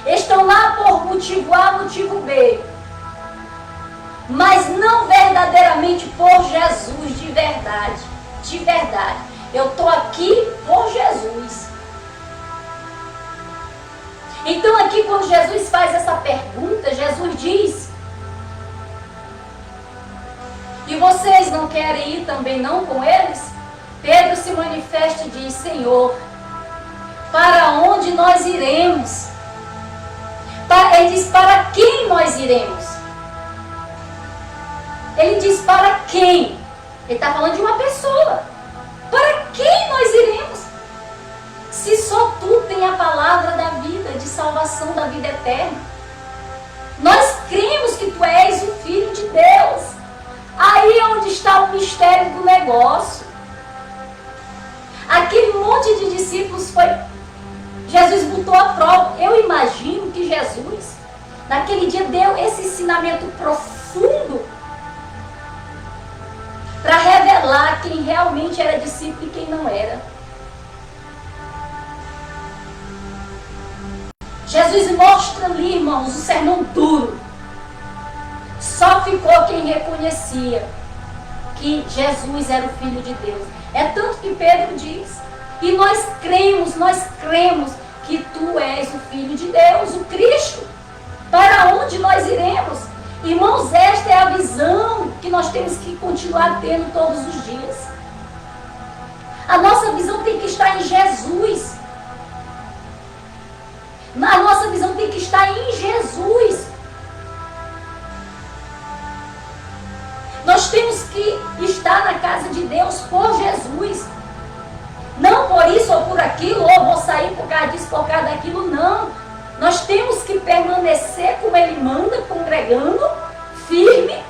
Estão lá por motivo A, motivo B. Mas não verdadeiramente por Jesus, de verdade. De verdade. Eu estou aqui por Jesus. Então aqui quando Jesus faz essa pergunta, Jesus diz: e vocês não querem ir também não com eles? Pedro se manifesta e diz: Senhor, para onde nós iremos? Ele diz: para quem nós iremos? Ele diz: para quem? Ele está falando de uma pessoa. Para quem nós iremos? Se só tu tem a palavra da vida, de salvação, da vida eterna. Nós cremos que tu és o Filho de Deus. Aí é onde está o mistério do negócio. Aquele monte de discípulos foi... Jesus botou a prova. Eu imagino que Jesus, naquele dia, deu esse ensinamento profundo para revelar quem realmente era discípulo e quem não era. Jesus mostra ali, irmãos, um sermão duro. Só ficou quem reconhecia que Jesus era o Filho de Deus. É tanto que Pedro diz: e nós cremos que tu és o Filho de Deus, o Cristo. Para onde nós iremos? Irmãos, esta é a visão que nós temos que continuar tendo todos os dias. A nossa visão tem que estar em Jesus. A nossa visão tem que estar em Jesus. Nós temos que estar na casa de Deus por Jesus. Não por isso ou por aquilo, ou vou sair por causa disso, por causa daquilo, não. Nós temos que permanecer como Ele manda, congregando, firme,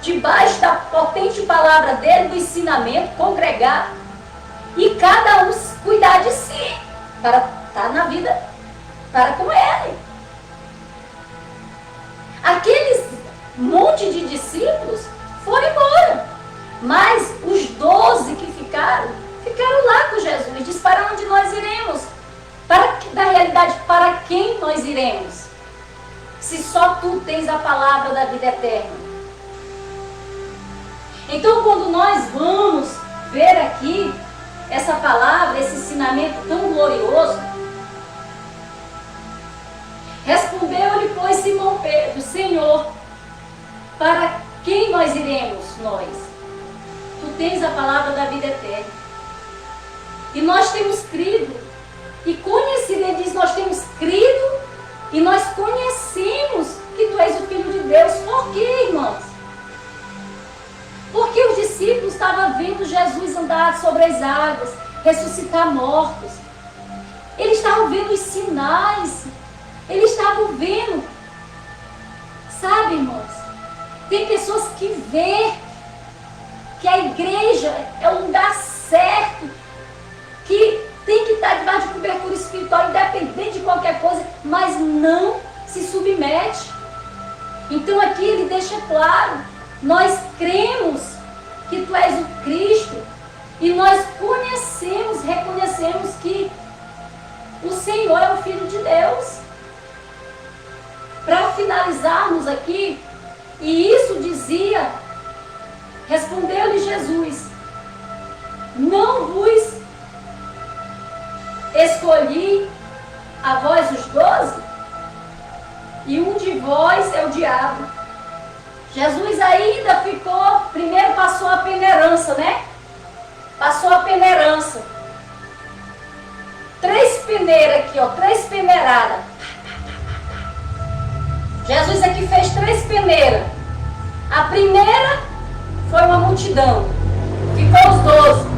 debaixo da potente palavra dEle, do ensinamento, congregar, e cada um cuidar de si, para estar na vida, para com Ele. Aqueles monte de discípulos foram embora, mas os 12 que ficaram lá com Jesus. Diz: para onde nós iremos? Na realidade, para quem nós iremos? Se só tu tens a palavra da vida eterna. Então, quando nós vamos ver aqui essa palavra, esse ensinamento tão glorioso, respondeu-lhe, pois, Simão Pedro: Senhor, para quem nós iremos, nós? Tu tens a palavra da vida eterna. E nós temos crido e conhecido. Ele diz: nós temos crido e nós conhecemos que tu és o Filho de Deus. Por quê, irmãos? Porque os discípulos estavam vendo Jesus andar sobre as águas, ressuscitar mortos. Eles estavam vendo os sinais. Eles estavam vendo. Sabe, irmãos? Tem pessoas que vê que a igreja é o lugar certo, que tem que estar debaixo de cobertura espiritual, independente de qualquer coisa, mas não se submete. Então aqui ele deixa claro: nós cremos que tu és o Cristo, e nós conhecemos, reconhecemos que o Senhor é o Filho de Deus. Para finalizarmos aqui, e isso dizia, respondeu-lhe Jesus: não vos escolhi a vós os 12, e um de vós é o diabo. Jesus ainda ficou, primeiro passou a peneirança, né? Passou a peneirança. 3 peneiras aqui, ó, 3 peneiradas. Jesus aqui fez 3 peneiras. A primeira foi uma multidão, ficou os 12.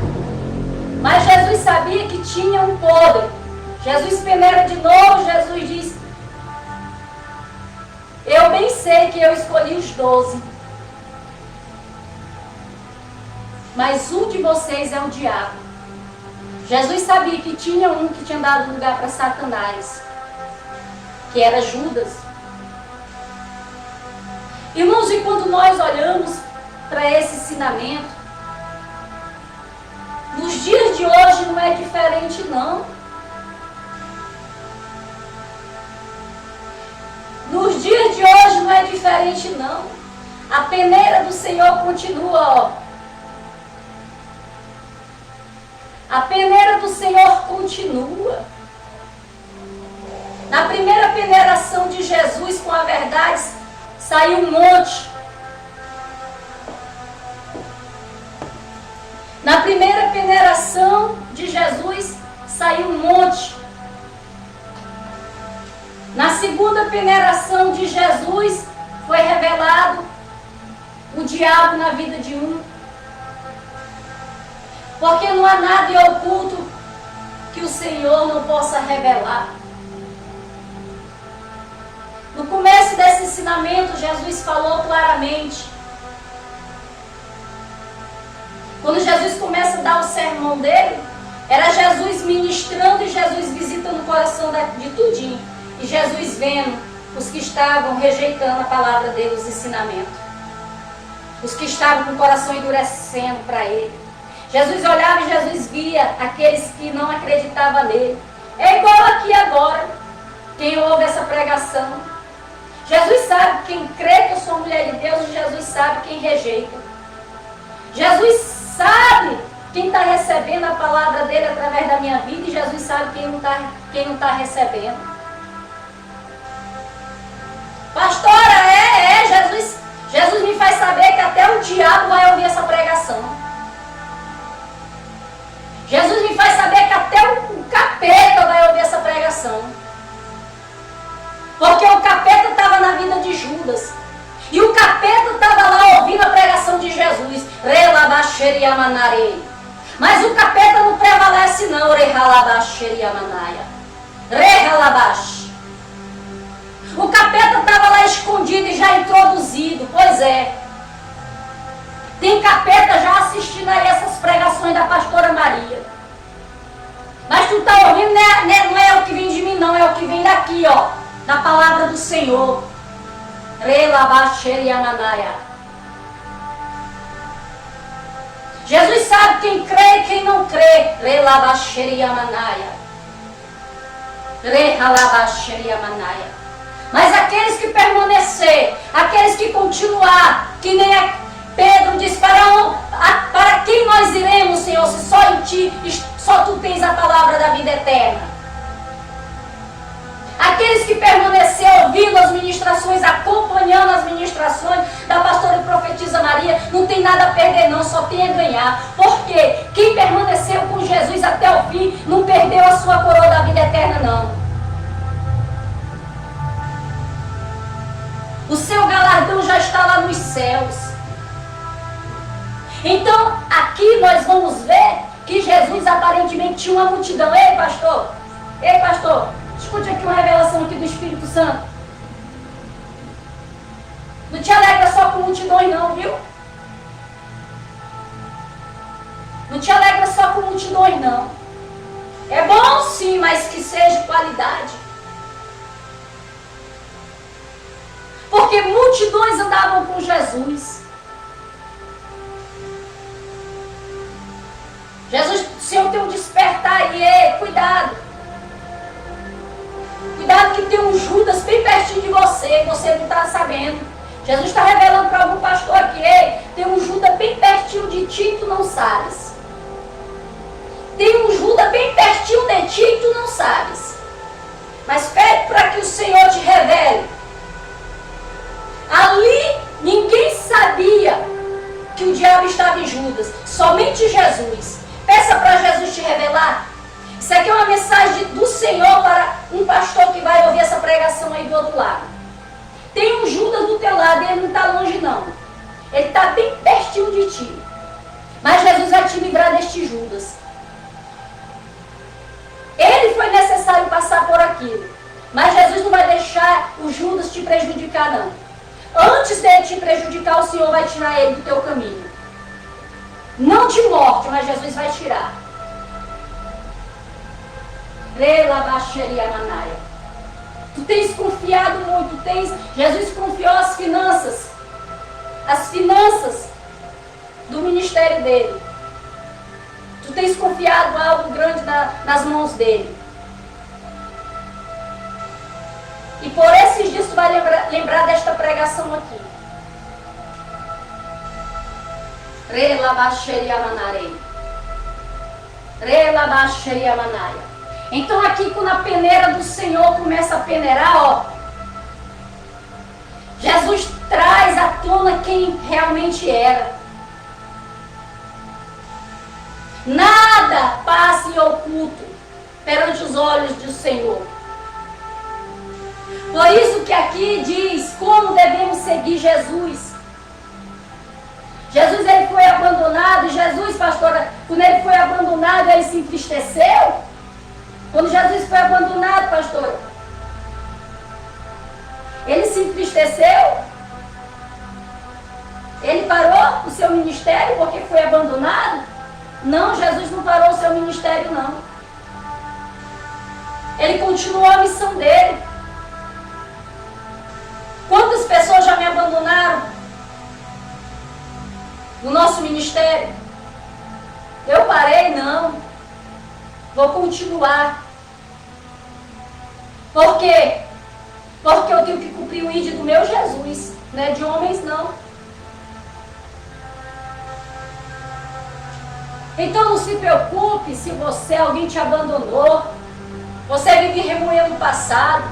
Mas Jesus sabia que tinha um podre. Jesus peneira de novo. Jesus diz: eu bem sei que eu escolhi os 12, mas um de vocês é o diabo. Jesus sabia que tinha um que tinha dado lugar para Satanás, que era Judas. Irmãos, e quando nós olhamos para esse ensinamento, nos dias de hoje não é diferente, não. Nos dias de hoje não é diferente, não. A peneira do Senhor continua, ó. A peneira do Senhor continua. Na primeira peneiração de Jesus com a verdade, saiu um monte. Na primeira peneiração de Jesus, saiu um monte. Na segunda peneiração de Jesus, foi revelado o diabo na vida de um. Porque não há nada em oculto que o Senhor não possa revelar. No começo desse ensinamento, Jesus falou claramente. Quando Jesus começa a dar o sermão dele, era Jesus ministrando e Jesus visitando o coração de tudinho. E Jesus vendo os que estavam rejeitando a palavra dele, os ensinamentos. Os que estavam com o coração endurecendo para ele. Jesus olhava e Jesus via aqueles que não acreditavam nele. É igual aqui agora, quem ouve essa pregação. Jesus sabe quem crê que eu sou mulher de Deus, e Jesus sabe quem rejeita. Jesus sabe quem está recebendo a palavra dele através da minha vida, e Jesus sabe quem não está recebendo. Pastora, Jesus me faz saber que até o diabo vai ouvir essa pregação. Jesus me faz saber que até o capeta vai ouvir essa pregação. Porque o capeta estava na vida de Judas. E o capeta estava lá ouvindo a pregação de Jesus. Mas o capeta não prevalece não. O capeta estava lá escondido e já introduzido. Pois é. Tem capeta já assistindo aí essas pregações da pastora Maria. Mas tu está ouvindo, não é o que vem de mim não, é o que vem daqui, ó. Da palavra do Senhor. Jesus sabe quem crê e quem não crê. Mas aqueles que permanecer, aqueles que continuar, que nem Pedro disse, para quem nós iremos, Senhor, se só em Ti, só Tu tens a palavra da vida eterna. Aqueles que permaneceram ouvindo as ministrações, acompanhando as ministrações da pastora e profetisa Maria, não tem nada a perder não, só tem a ganhar. Porque quem permaneceu com Jesus até o fim, não perdeu a sua coroa da vida eterna não. O seu galardão já está lá nos céus. Então, aqui nós vamos ver que Jesus aparentemente tinha uma multidão. Ei, pastor, escute aqui uma revelação aqui do Espírito Santo. Não te alegra só com multidões não, viu? Não te alegra só com multidões não. É bom sim, mas que seja qualidade. Porque multidões andavam com Jesus. Jesus, o Senhor tem um despertar aí, cuidado. Cuidado que tem um Judas bem pertinho de você não está sabendo. Jesus está revelando para algum pastor aqui, tem um Judas bem pertinho de ti e tu não sabes. Tem um Judas bem pertinho de ti e tu não sabes. Mas pede para que o Senhor te revele. Ali ninguém sabia que o diabo estava em Judas, somente Jesus. Peça para Jesus te revelar. Isso aqui é uma mensagem do Senhor para um pastor que vai ouvir essa pregação aí do outro lado. Tem um Judas do teu lado e ele não está longe não. Ele está bem pertinho de ti. Mas Jesus vai te livrar deste Judas. Ele foi necessário passar por aquilo. Mas Jesus não vai deixar o Judas te prejudicar não. Antes dele te prejudicar, o Senhor vai tirar ele do teu caminho. Não de morte, mas Jesus vai tirar. Tu tens confiado muito, Jesus confiou as finanças do ministério dele. Tu tens confiado algo grande nas mãos dele. E por esses dias tu vai lembrar desta pregação aqui. Então aqui quando a peneira do Senhor começa a peneirar, ó, Jesus traz à tona quem realmente era. Nada passa em oculto perante os olhos do Senhor. Por isso que aqui diz como devemos seguir Jesus. Jesus ele foi abandonado, Jesus, pastora, quando ele foi abandonado, ele se entristeceu. Quando Jesus foi abandonado, pastora, ele se entristeceu. Ele parou o seu ministério porque foi abandonado? Não, Jesus não parou o seu ministério, não. Ele continuou a missão dele. Quantas pessoas já me abandonaram no nosso ministério? Eu parei? Não. Vou continuar. Por quê? Porque eu tenho que cumprir o ID do meu Jesus, não é de homens, não. Então não se preocupe se alguém te abandonou, você vive remoendo o passado.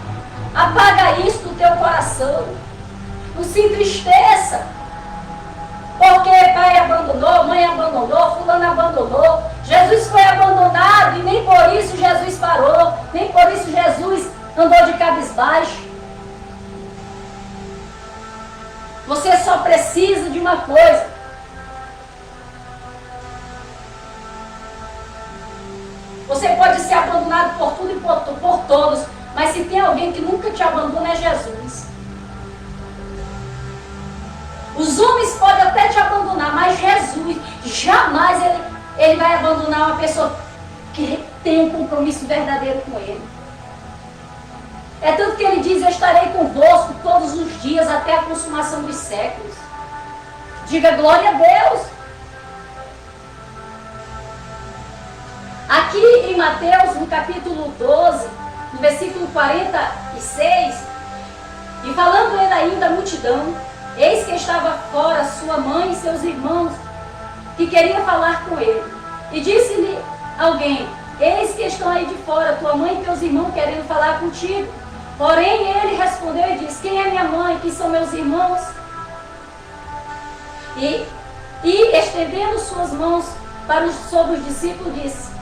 Apaga isso do teu coração. Não se entristeça. Porque pai abandonou, mãe abandonou, fulano abandonou. Jesus foi abandonado e nem por isso Jesus parou. Nem por isso Jesus andou de cabisbaixo. Você só precisa de uma coisa. Você pode ser abandonado por tudo e por todos, mas se tem alguém que nunca te abandona é Jesus. Os homens podem até te abandonar, mas Jesus jamais ele vai abandonar uma pessoa que tem um compromisso verdadeiro com ele. É tanto que ele diz: eu estarei convosco todos os dias até a consumação dos séculos. Diga glória a Deus. Aqui em Mateus, no capítulo 12, no versículo 46, e falando ele ainda à multidão, eis que estava fora sua mãe e seus irmãos, que queriam falar com ele. E disse-lhe alguém: eis que estão aí de fora tua mãe e teus irmãos querendo falar contigo. Porém ele respondeu e disse: quem é minha mãe? Quem são meus irmãos? E estendendo suas mãos sobre os discípulos, disse: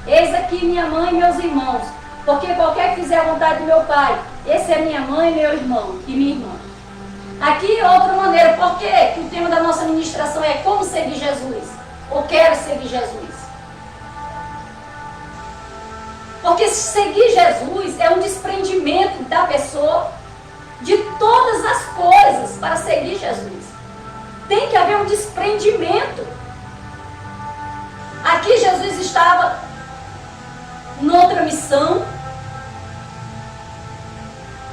eis aqui minha mãe e meus irmãos, porque qualquer que fizer a vontade do meu Pai, esse é minha mãe, meu irmão e minha irmã. Aqui outra maneira, por que o tema da nossa ministração é como seguir Jesus? Ou quero seguir Jesus? Porque seguir Jesus é um desprendimento da pessoa de todas as coisas para seguir Jesus. Tem que haver um desprendimento. Aqui Jesus estava noutra missão,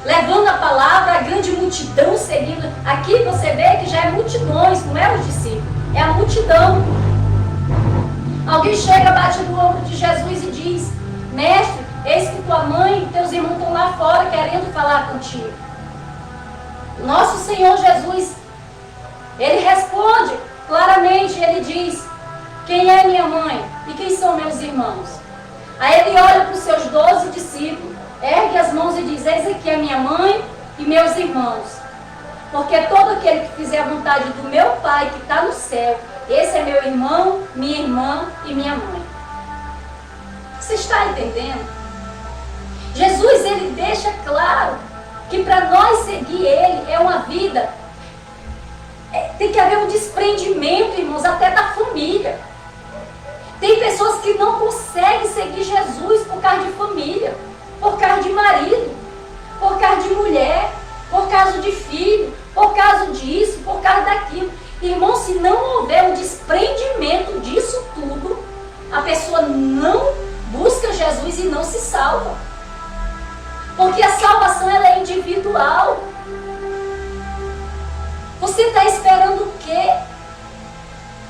levando a palavra, a grande multidão seguindo. Aqui você vê que já é multidões, não é os discípulos, é a multidão. Alguém chega, bate no ombro de Jesus e diz: mestre, eis que tua mãe e teus irmãos estão lá fora querendo falar contigo. Nosso Senhor Jesus, ele responde claramente, ele diz: quem é minha mãe e quem são meus irmãos? Aí ele olha para os seus 12 discípulos, ergue as mãos e diz: eis aqui a minha mãe e meus irmãos. Porque todo aquele que fizer a vontade do meu Pai que está no céu, esse é meu irmão, minha irmã e minha mãe. Você está entendendo? Jesus, ele deixa claro que para nós seguir ele é uma vida. Tem que haver um desprendimento, irmãos, até da família. Tem pessoas que não conseguem seguir Jesus por causa de família, por causa de marido, por causa de mulher, por causa de filho, por causa disso, por causa daquilo. Irmão, se não houver um desprendimento disso tudo, a pessoa não busca Jesus e não se salva. Porque a salvação, ela é individual. Você está esperando o quê?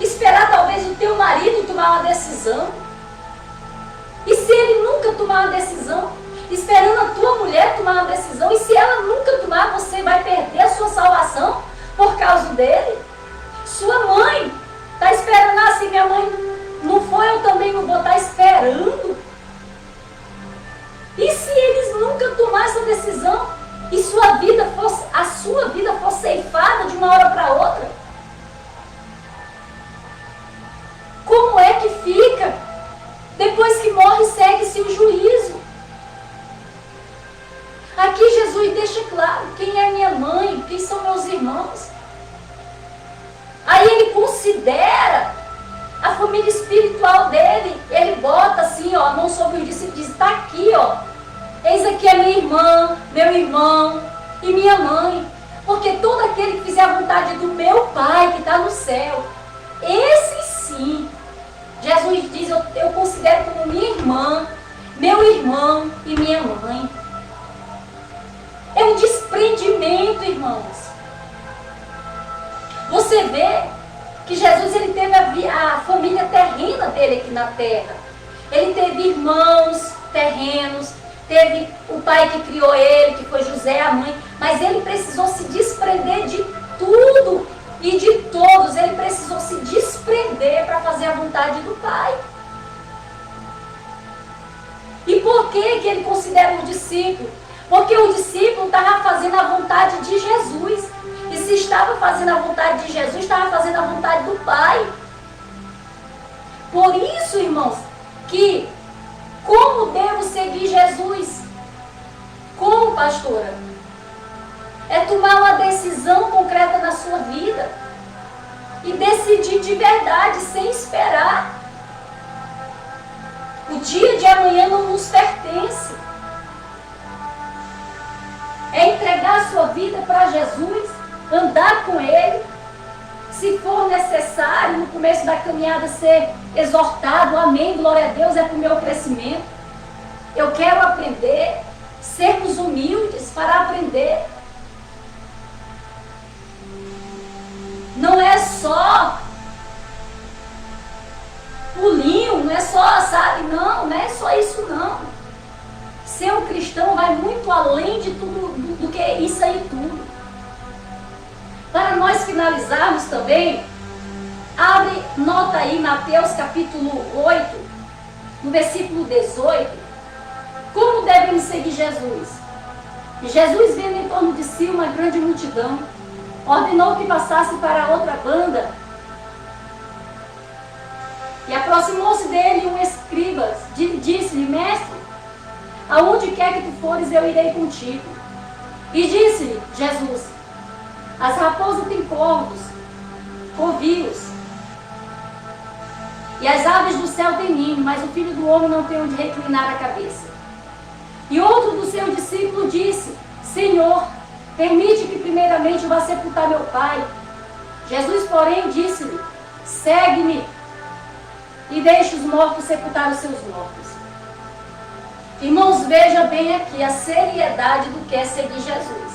Esperar talvez o teu marido tomar uma decisão. E se ele nunca tomar uma decisão? Esperando a tua mulher tomar uma decisão. E se ela nunca tomar, você vai perder a sua salvação por causa dele? Sua mãe está esperando: ah, se minha mãe não foi, eu também não vou estar esperando. E se eles nunca tomarem essa decisão e a sua vida for ceifada de uma hora para outra? Como é que fica? Depois que morre, segue-se o juízo. Aqui Jesus deixa claro: quem é minha mãe, quem são meus irmãos. Aí ele considera a família espiritual dele. Ele bota assim, ó, a mão sobre o discípulo e diz: está aqui, ó. Eis aqui a minha irmã, meu irmão e minha mãe. Porque todo aquele que fizer a vontade do meu Pai que está no céu, esse sim, Jesus diz, eu considero como minha irmã, meu irmão e minha mãe. É um desprendimento, irmãos. Você vê que Jesus, ele teve a família terrena dele aqui na terra. Ele teve irmãos terrenos, teve o pai que criou ele, que foi José, a mãe, mas ele precisou se desprender de tudo e de todos. Ele precisou se desprender para fazer a vontade do Pai. E por que ele considera um discípulo? Porque o discípulo estava fazendo a vontade de Jesus. E se se estava fazendo a vontade de Jesus, estava fazendo a vontade do Pai. Por isso, irmãos, que como devo seguir Jesus? Como, pastora? É tomar uma decisão concreta na sua vida e decidir de verdade, sem esperar. O dia de amanhã não nos pertence. É entregar a sua vida para Jesus, andar com Ele. Se for necessário, no começo da caminhada, ser exortado, amém, glória a Deus, é para o meu crescimento. Eu quero aprender, sermos humildes para aprender. Não é só pulinho, não é só, sabe, não é só isso não. Ser um cristão vai muito além de tudo, do que isso aí tudo. Para nós finalizarmos também, abre, nota aí Mateus capítulo 8, no versículo 18, como devemos seguir Jesus. Jesus, vendo em torno de si uma grande multidão, ordenou que passasse para a outra banda. E aproximou-se dele um escriba, disse-lhe: Mestre, aonde quer que tu fores, eu irei contigo. E disse-lhe Jesus: as raposas têm covios, e as aves do céu têm ninho, mas o Filho do Homem não tem onde reclinar a cabeça. E outro do seu discípulo disse: Senhor, permite que primeiramente vá sepultar meu pai. Jesus, porém, disse-lhe: segue-me e deixe os mortos sepultar os seus mortos. Irmãos, veja bem aqui a seriedade do que é seguir Jesus.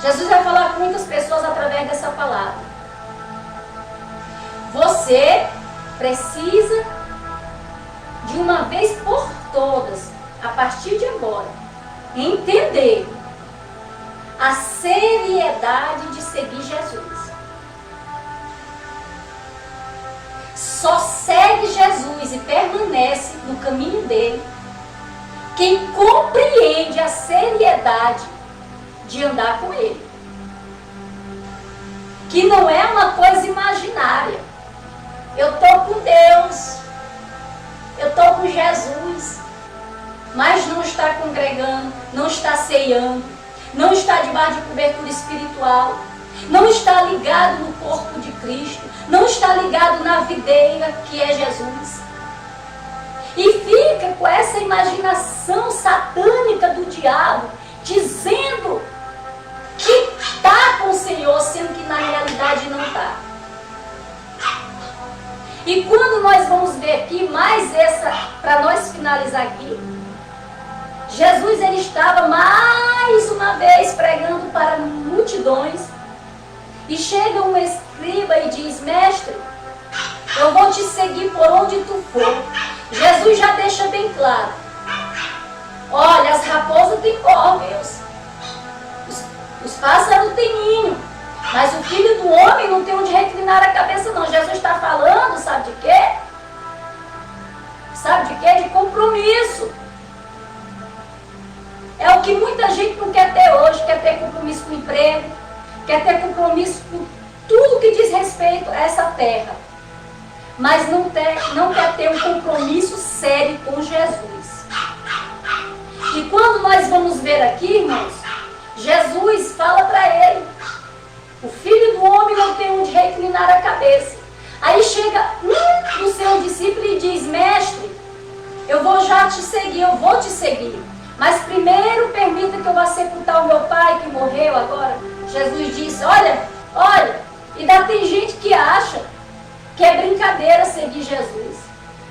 Jesus vai falar com muitas pessoas através dessa palavra. Você precisa, de uma vez por todas, a partir de agora, entender a seriedade de seguir Jesus. Só segue Jesus e permanece no caminho dele quem compreende a seriedade de andar com ele. Que não é uma coisa imaginária. Eu estou com Deus, eu estou com Jesus, mas não está congregando, não está ceando, não está debaixo de cobertura espiritual, não está ligado no corpo de Cristo, não está ligado na videira que é Jesus. E fica com essa imaginação satânica do diabo, dizendo que está com o Senhor, sendo que na realidade não está. E quando nós vamos ver aqui, mais essa, para nós finalizar aqui, Jesus, ele estava mais uma vez pregando para multidões, e chega um escriba e diz: Mestre, eu vou te seguir por onde tu for. Jesus já deixa bem claro: olha, as raposas têm córneos, os pássaros têm ninho, mas o Filho do Homem não tem onde reclinar a cabeça não. Jesus está falando, sabe de quê? Sabe de quê? De compromisso. É o que muita gente não quer ter hoje. Quer ter compromisso com o emprego, quer ter compromisso com tudo que diz respeito a essa terra, mas não quer ter um compromisso sério com Jesus. E quando nós vamos ver aqui, irmãos, Jesus fala para ele: o Filho do Homem não tem onde reclinar a cabeça. Aí chega um do seu discípulo e diz: Mestre, eu vou já te seguir, eu vou te seguir, mas primeiro permita que eu vá sepultar o meu pai que morreu agora. Jesus disse: olha, ainda tem gente que acha que é brincadeira seguir Jesus.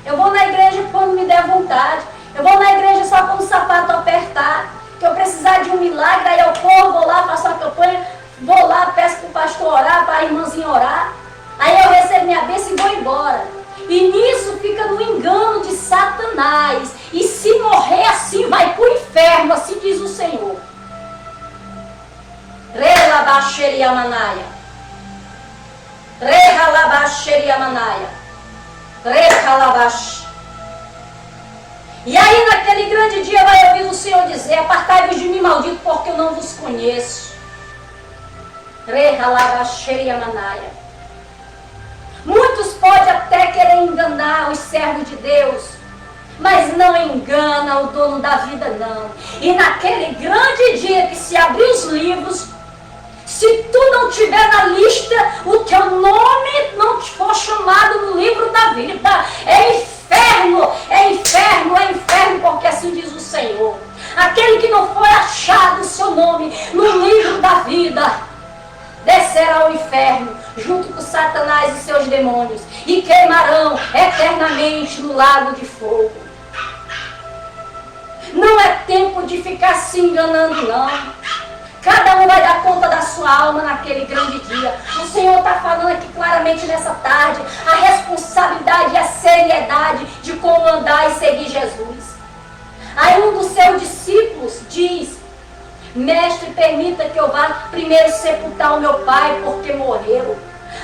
Eu vou na igreja quando me der vontade, eu vou na igreja só quando o sapato apertar, que eu precisar de um milagre, aí eu corro, vou lá, faço uma campanha, vou lá, peço para o pastor orar, para a irmãzinha orar, aí eu recebo minha bênção e vou embora. E nisso fica no engano de Satanás, e se morrer assim, vai para o inferno, assim diz o Senhor. Relabaxeriamanaia, Rehalabaxeriamanaia, Recalabax. E aí naquele grande dia vai ouvir ouvido o Senhor dizer: apartai-vos de mim, maldito, porque eu não vos conheço. Muitos podem até querer enganar os servos de Deus, mas não engana o dono da vida, não. E naquele grande dia que se abrir os livros, se tu não tiver na lista, o teu nome não te for chamado no livro da vida, é inferno, é inferno, é inferno, porque assim diz o Senhor. Aquele que não foi achado o seu nome no livro da vida, descerá ao inferno, junto com Satanás e seus demônios, e queimarão eternamente no lago de fogo. Não é tempo de ficar se enganando, não. Cada um vai dar conta da sua alma naquele grande dia. O Senhor está falando aqui claramente nessa tarde a responsabilidade e a seriedade de como andar e seguir Jesus. Aí um dos seus discípulos diz: mestre, permita que eu vá primeiro sepultar o meu pai, porque morreu.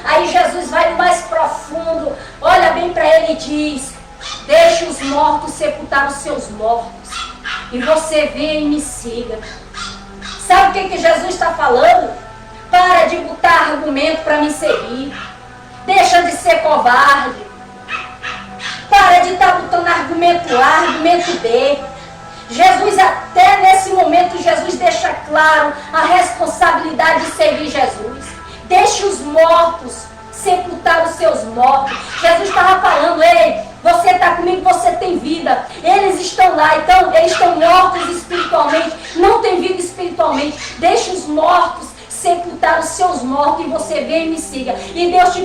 Aí Jesus vai no mais profundo, olha bem para ele e diz: deixe os mortos sepultar os seus mortos, e você venha e me siga. Sabe o que Jesus está falando? Para de botar argumento para me seguir. Deixa de ser covarde. Para de estar botando argumento A, argumento B. Jesus, até nesse momento, Jesus deixa claro a responsabilidade de seguir Jesus. Deixe os mortos sepultar os seus mortos. Jesus estava falando: ei, você está comigo, você tem vida. Eles estão lá, então eles estão mortos espiritualmente, não tem vida espiritualmente. Deixe os mortos sepultar os seus mortos e você vem e me siga. E Deus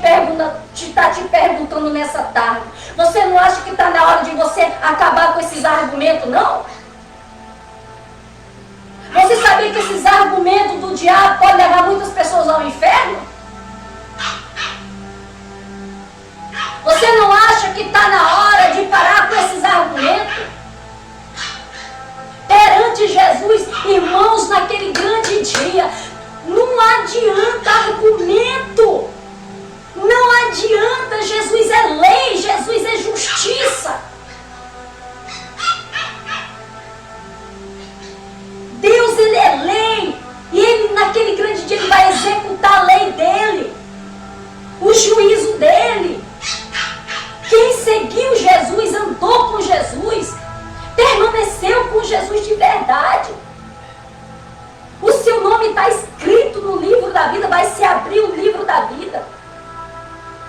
está te perguntando nessa tarde: você não acha que está na hora de você acabar com esses argumentos, não? Você sabia que esses argumentos do diabo podem levar muitas pessoas ao inferno? Você não acha que está na hora de parar com esses argumentos? Perante Jesus, irmãos, naquele grande dia, não adianta argumento. Não adianta. Jesus é lei, Jesus é justiça. Deus, ele é lei. E ele, naquele grande dia, ele vai executar a lei dele, o juízo dele. Quem seguiu Jesus, andou com Jesus, permaneceu com Jesus de verdade. O seu nome está escrito no livro da vida, vai se abrir o livro da vida.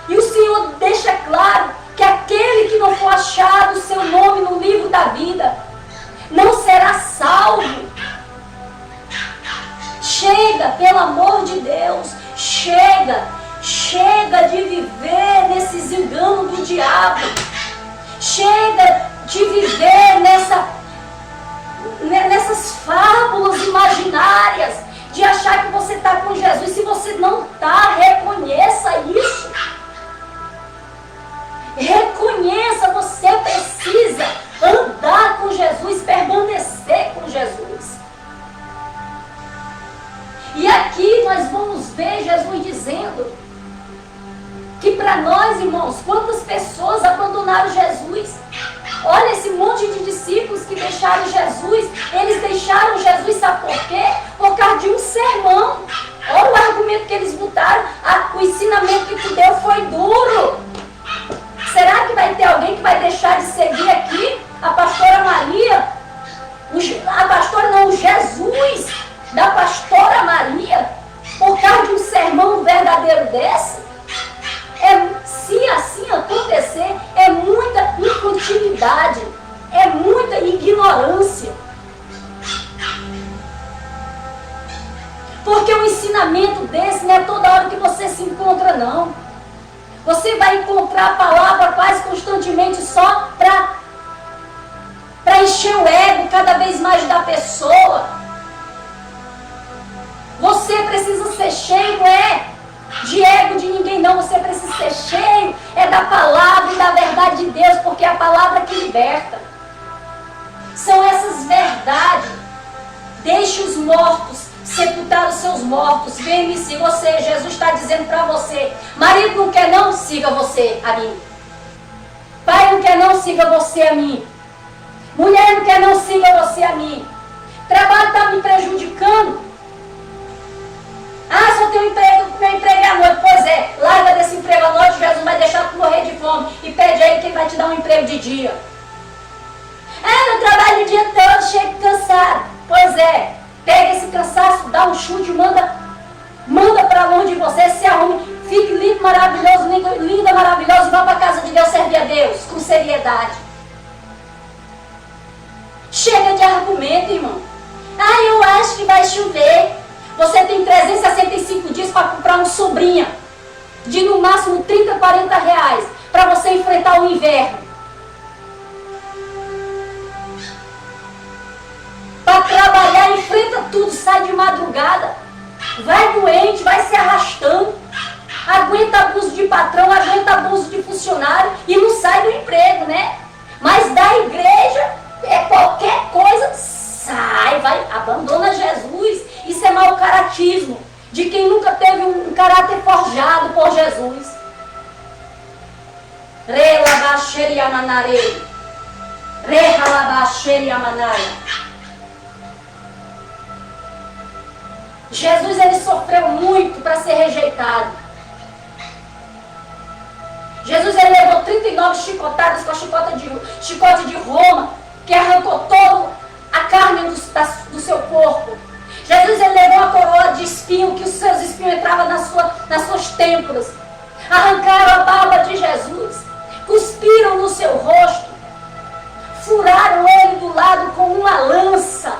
E o Senhor deixa claro que aquele que não for achado o seu nome no livro da vida, não será salvo. Chega, pelo amor de Deus, chega de viver nesses enganos do diabo. Chega de viver nessas fábulas imaginárias, de achar que você está com Jesus. Se você não está, reconheça isso. Reconheça, você precisa andar com Jesus, permanecer com Jesus. E aqui nós vamos ver Jesus dizendo que para nós, irmãos, quantas pessoas abandonaram Jesus. Olha esse monte de discípulos que deixaram Jesus. Eles deixaram Jesus, sabe por quê? Por causa de um sermão. Olha o argumento que eles botaram. O ensinamento que tu deu foi duro. Será que vai ter alguém que vai deixar de seguir aqui a pastora Maria? A pastora não, o Jesus da pastora Maria, por causa de um sermão verdadeiro desse? Se assim acontecer, é muita infantilidade, é muita ignorância. Porque um ensinamento desse não é toda hora que você se encontra, não. Você vai encontrar a palavra quase constantemente só para encher o ego cada vez mais da pessoa. Você precisa ser cheio, não é de ego de ninguém, não. Você precisa ser cheio da palavra e da verdade de Deus, porque é a palavra que liberta. São essas verdades. Deixe os mortos sepultar os seus mortos. Vem-me siga. Ou seja, Jesus está dizendo para você: marido não quer não, siga você a mim. Pai não quer não, siga você a mim. Mulher não quer não, siga você você e a mim. O trabalho está me prejudicando. Ah, só tenho emprego, meu emprego é à noite. Pois é, larga desse emprego à noite, Jesus vai deixar tu morrer de fome. E pede a ele que ele vai te dar um emprego de dia. Ah, eu trabalho o dia todo, chego cansado. Pois é, pega esse cansaço, dá um chute, manda para longe de você, se arrume, fique lindo, maravilhoso, linda, maravilhoso, e vá para a casa de Deus servir a Deus com seriedade. Chega de argumento, irmão. Ah, eu acho que vai chover. Você tem 365 dias para comprar uma sobrinha de no máximo 30, 40 reais para você enfrentar o inverno. Para trabalhar, enfrenta tudo, sai de madrugada. Vai doente, vai se arrastando. Aguenta abuso de patrão, aguenta abuso de funcionário e não sai do emprego, né? Mas da igreja, qualquer coisa, sai, vai, abandona Jesus. Isso é mau caratismo de quem nunca teve um caráter forjado por Jesus. Relabaxeriamanare. Rehalabaxeriamanare. Jesus, ele sofreu muito para ser rejeitado. Jesus, ele levou 39 chicotadas com a chicote de Roma, que arrancou toda a carne do seu corpo. Jesus, ele levou a coroa de espinho, que os seus espinhos entravam nas suas têmporas. Arrancaram a barba de Jesus, cuspiram no seu rosto, furaram ele do lado com uma lança,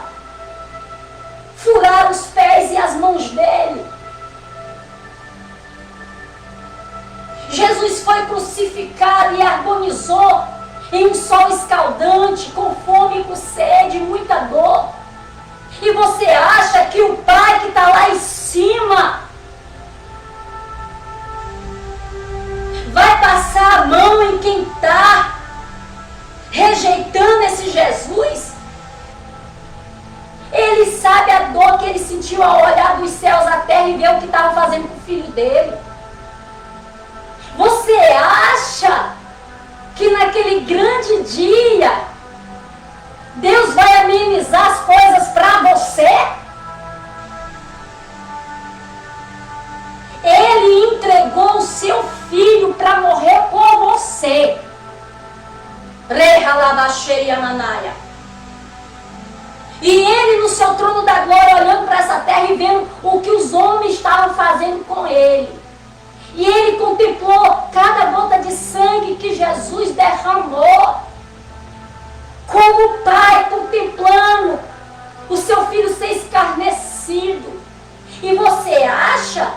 furaram os pés e as mãos dele. Jesus foi crucificado e agonizou em um sol escaldante, com fome, com sede, muita dor. E você acha que o Pai que está lá em cima vai passar a mão em quem está rejeitando esse Jesus? Ele sabe a dor que ele sentiu ao olhar dos céus à terra e ver o que estava fazendo com o filho dele. Você acha que naquele grande dia Deus vai amenizar as coisas para você? Ele entregou o seu filho para morrer por você. Rehalabaxeriamanaya. E ele no seu trono da glória, olhando para essa terra e vendo o que os homens estavam fazendo com ele. E ele contemplou cada gota de sangue que Jesus derramou. Como o pai contemplando o seu filho ser escarnecido. E você acha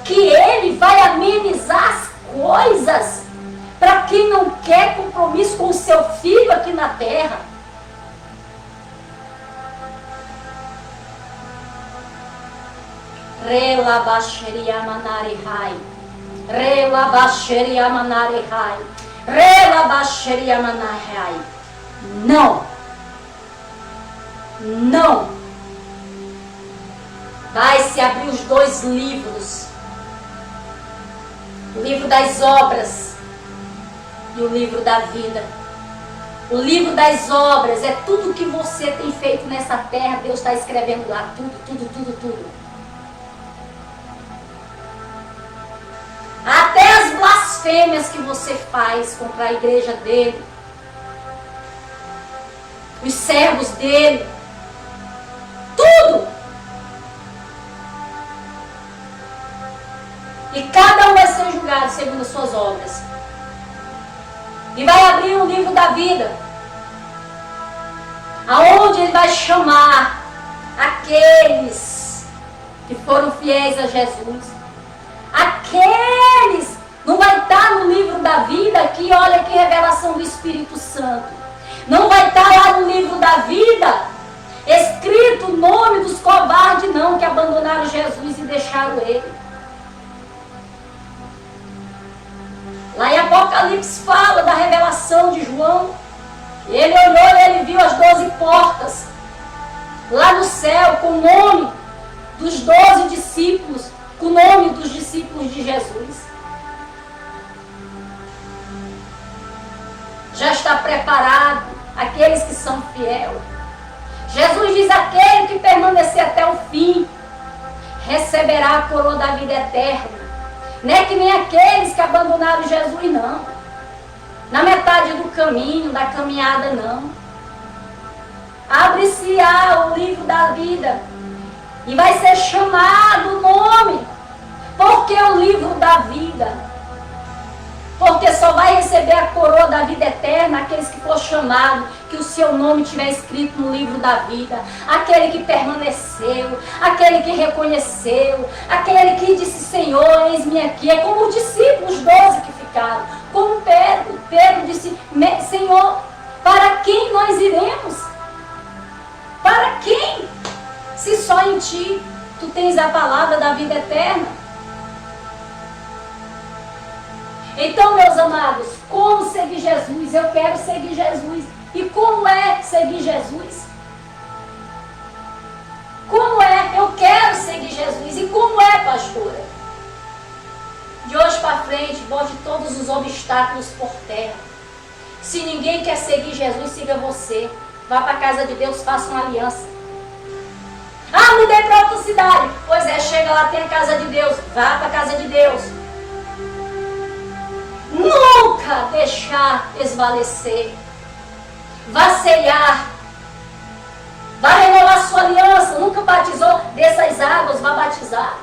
que ele vai amenizar as coisas para quem não quer compromisso com o seu filho aqui na terra? Relabaxeriamanarihai. Relabaxeriamanarihai. Relabaxeriamanarihai. Não. Não. Vai se abrir os dois livros. O livro das obras e o livro da vida. O livro das obras é tudo que você tem feito nessa terra. Deus está escrevendo lá. Tudo, tudo, tudo, tudo. Até as blasfêmias que você faz contra a igreja dele, os servos dele, tudo. E cada um vai ser julgado segundo as suas obras. E vai abrir o livro da vida, aonde ele vai chamar aqueles que foram fiéis a Jesus. Aqueles, não vai estar no livro da vida aqui, olha que revelação do Espírito Santo. Não vai estar lá no livro da vida escrito o nome dos covardes, não, que abandonaram Jesus e deixaram ele. Lá em Apocalipse fala da revelação de João. Ele olhou e ele viu as 12 portas lá no céu com o nome dos 12 discípulos, com o nome dos discípulos de Jesus. Já está preparado aqueles que são fiéis. Jesus diz: aquele que permanecer até o fim receberá a coroa da vida eterna. Não é que nem aqueles que abandonaram Jesus, não. Na metade do caminho, da caminhada, não. Abre-se-á o livro da vida e vai ser chamado o nome. Por que o livro da vida? Porque só vai receber a coroa da vida eterna aqueles que for chamado, que o seu nome estiver escrito no livro da vida. Aquele que permaneceu, aquele que reconheceu, aquele que disse: Senhor, eis-me aqui. É como os discípulos, os 12 que ficaram. Como Pedro disse: Senhor, para quem nós iremos? Para quem? Se só em ti tu tens a palavra da vida eterna. Então, meus amados, como seguir Jesus? Eu quero seguir Jesus. E como é seguir Jesus? Como é? Eu quero seguir Jesus. E como é, pastora? De hoje para frente, bote todos os obstáculos por terra. Se ninguém quer seguir Jesus, siga você. Vá para a casa de Deus, faça uma aliança. Ah, mudei para outra cidade. Pois é, chega lá, tem a casa de Deus. Vá para a casa de Deus. Nunca deixar esvalecer. Vá ceiar. Vá renovar sua aliança. Nunca batizou? Desça as águas, vá batizar.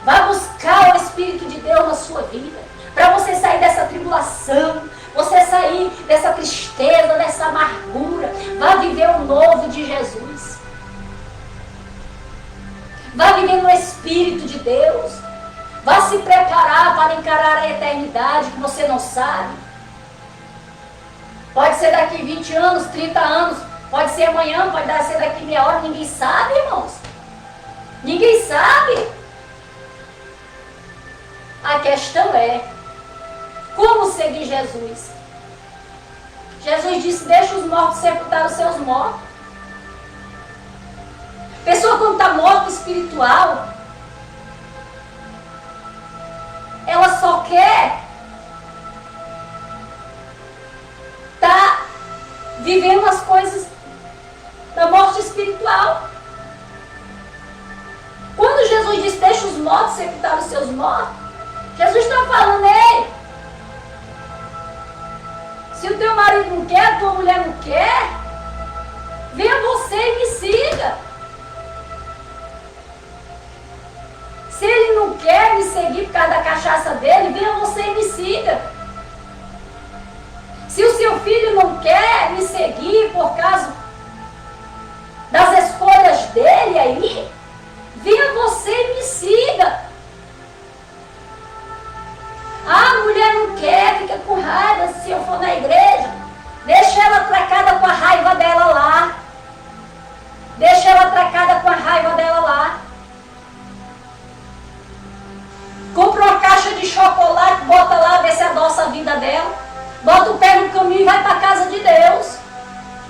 Vá buscar o Espírito de Deus na sua vida. Para você sair dessa tribulação. Você sair dessa tristeza, dessa amargura. Vá viver o novo de Jesus. Vá viver no Espírito de Deus. Vá se preparar para encarar a eternidade que você não sabe. Pode ser daqui 20 anos, 30 anos. Pode ser amanhã, pode ser daqui meia hora. Ninguém sabe, irmãos. Ninguém sabe. A questão é: como seguir Jesus? Jesus disse: deixa os mortos sepultar os seus mortos. Pessoa quando está morta espiritual, ela só quer estar vivendo as coisas da morte espiritual. Quando Jesus diz: deixa os mortos sepultar os seus mortos, Jesus está falando: ei, se o teu marido não quer, a tua mulher não quer, venha você e me siga. Se ele não quer me seguir por causa da cachaça dele, venha você e me siga. Se o seu filho não quer me seguir por causa das escolhas dele aí, venha você e me siga. Ah, a mulher não quer, fica com raiva se eu for na igreja. Deixa ela atracada com a raiva dela lá. Deixa ela atracada com a raiva dela lá. Compra uma caixa de chocolate, bota lá, vê se adoça a vida dela. Bota o pé no caminho e vai para a casa de Deus.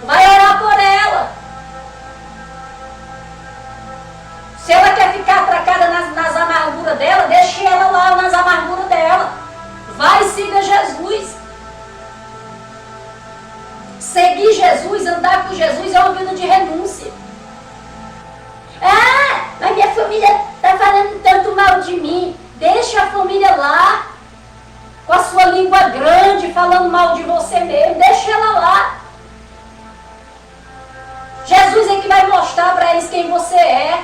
Vai orar por ela. Se ela quer ficar atracada nas amarguras dela, deixe ela lá nas amarguras dela. Vai e siga Jesus. Seguir Jesus, andar com Jesus é uma vida de renúncia. Ah, mas minha família está falando tanto mal de mim. Deixa a família lá, com a sua língua grande, falando mal de você mesmo. Deixa ela lá. Jesus é que vai mostrar para eles quem você é,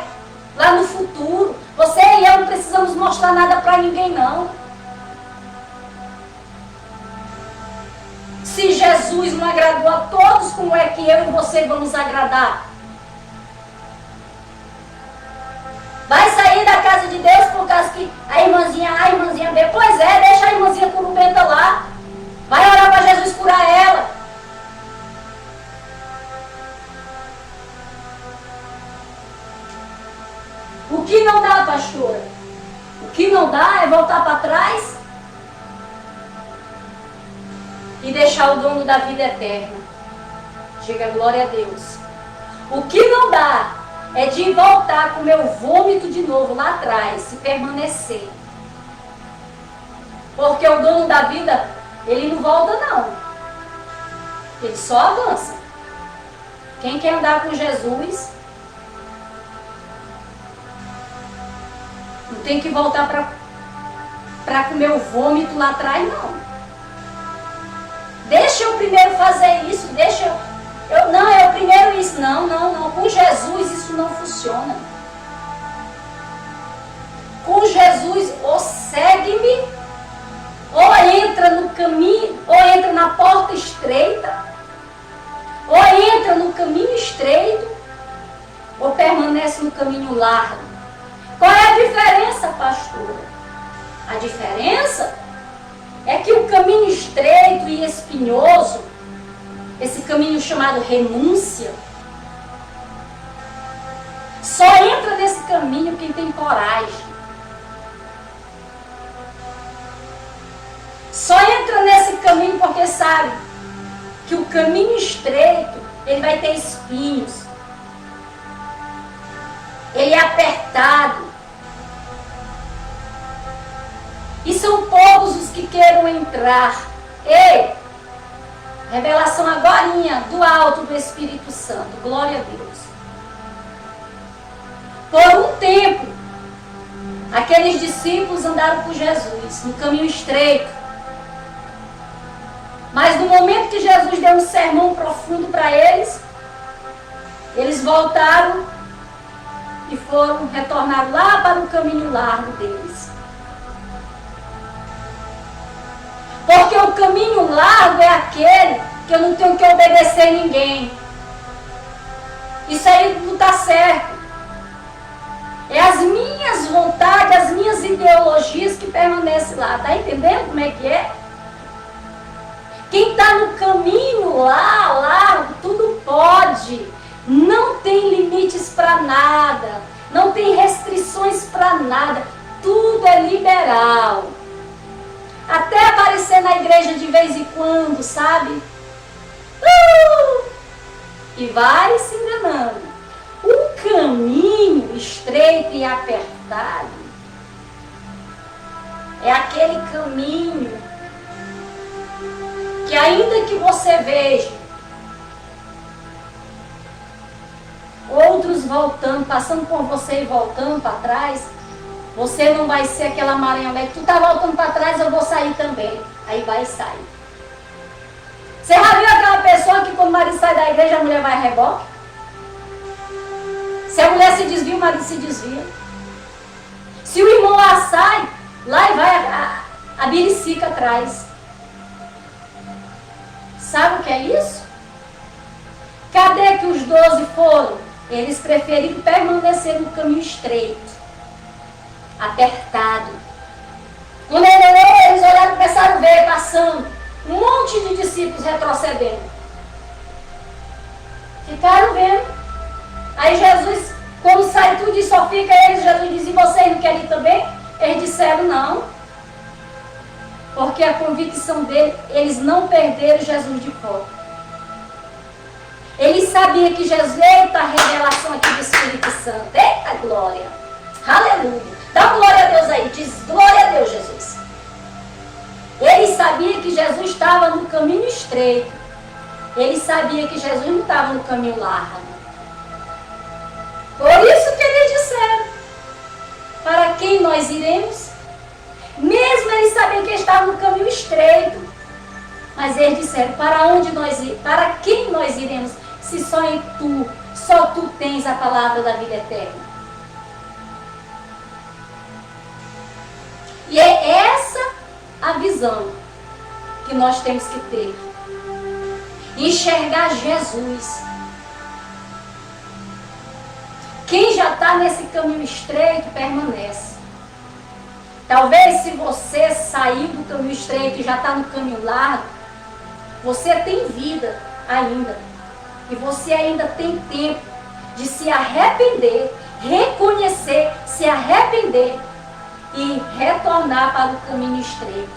lá no futuro. Você e eu não precisamos mostrar nada para ninguém, não. Se Jesus não agradou a todos, como é que eu e você vamos agradar? Vai sair da casa de Deus por causa que a irmãzinha vê. Pois é, deixa a irmãzinha curubenta lá. Vai orar para Jesus curar ela. O que não dá, pastora? O que não dá é voltar para trás e deixar o dono da vida eterna. Diga glória a Deus. O que não dá é de voltar com o meu vômito de novo lá atrás, se permanecer. Porque o dono da vida, ele não volta não. Ele só avança. Quem quer andar com Jesus não tem que voltar para comer o vômito lá atrás, não. Deixa eu primeiro fazer isso, não, é o primeiro isso. Não. Com Jesus isso não funciona. Com Jesus, ou segue-me, ou entra no caminho, ou entra na porta estreita, ou entra no caminho estreito, ou permanece no caminho largo. Qual é a diferença, pastora? A diferença é que o caminho estreito e espinhoso, esse caminho chamado renúncia, só entra nesse caminho quem tem coragem. Só entra nesse caminho porque sabe que o caminho estreito, ele vai ter espinhos. Ele é apertado. E são todos os que queiram entrar. Ei, revelação agorinha do alto do Espírito Santo. Glória a Deus. Por um tempo, aqueles discípulos andaram com Jesus no caminho estreito. Mas no momento que Jesus deu um sermão profundo para eles, eles voltaram e foram retornar lá para o caminho largo deles. Porque o caminho largo é aquele que eu não tenho que obedecer ninguém. Isso aí não está certo. É as minhas vontades, as minhas ideologias que permanecem lá. Está entendendo como é que é? Quem está no caminho lá, largo, tudo pode. Não tem limites para nada. Não tem restrições para nada. Tudo é liberal. Até aparecer na igreja de vez em quando, sabe? E vai se enganando. O caminho estreito e apertado é aquele caminho que ainda que você veja outros voltando, passando por você e voltando para trás, você não vai ser aquela marionete. Tu tá voltando para trás, eu vou sair também. Aí vai e sai. Você já viu aquela pessoa que quando o marido sai da igreja, a mulher vai a reboque? Se a mulher se desvia, o marido se desvia. Se o irmão lá sai, lá e vai a biricica atrás. Sabe o que é isso? Cadê que os 12 foram? Eles preferiram permanecer no caminho estreito, apertado. Quando eles olharam, começaram a ver, passando, um monte de discípulos retrocedendo. Ficaram vendo. Aí Jesus, quando sai tudo e só fica eles, Jesus diz, e vocês não querem ir também? Eles disseram não. Porque a convicção dele, eles não perderam Jesus de foco. Eles sabiam que Jesus, eita, a revelação aqui do Espírito Santo, eita glória, aleluia. Dá glória a Deus aí, diz glória a Deus, Jesus. Eles sabiam que Jesus estava no caminho estreito. Eles sabiam que Jesus não estava no caminho largo. Por isso que eles disseram, para quem nós iremos? Mesmo eles sabiam que estavam no caminho estreito. Mas eles disseram, para quem nós iremos? Se só em tu, só tu tens a palavra da vida eterna. E é essa a visão que nós temos que ter. Enxergar Jesus. Quem já está nesse caminho estreito, permanece. Talvez se você sair do caminho estreito e já está no caminho largo, você tem vida ainda. E você ainda tem tempo de se arrepender, reconhecer, se arrepender e retornar para o caminho estreito.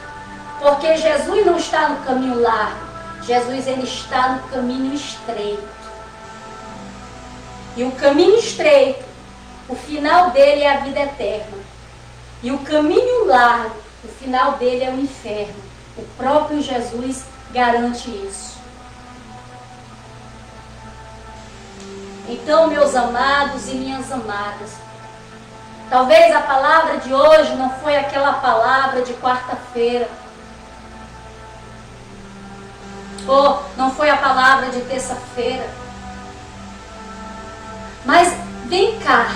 Porque Jesus não está no caminho largo. Jesus, ele está no caminho estreito. E o caminho estreito, o final dele é a vida eterna. E o caminho largo, o final dele é o inferno. O próprio Jesus garante isso. Então, meus amados e minhas amadas, talvez a palavra de hoje não foi aquela palavra de quarta-feira, ou não foi a palavra de terça-feira, mas vem cá.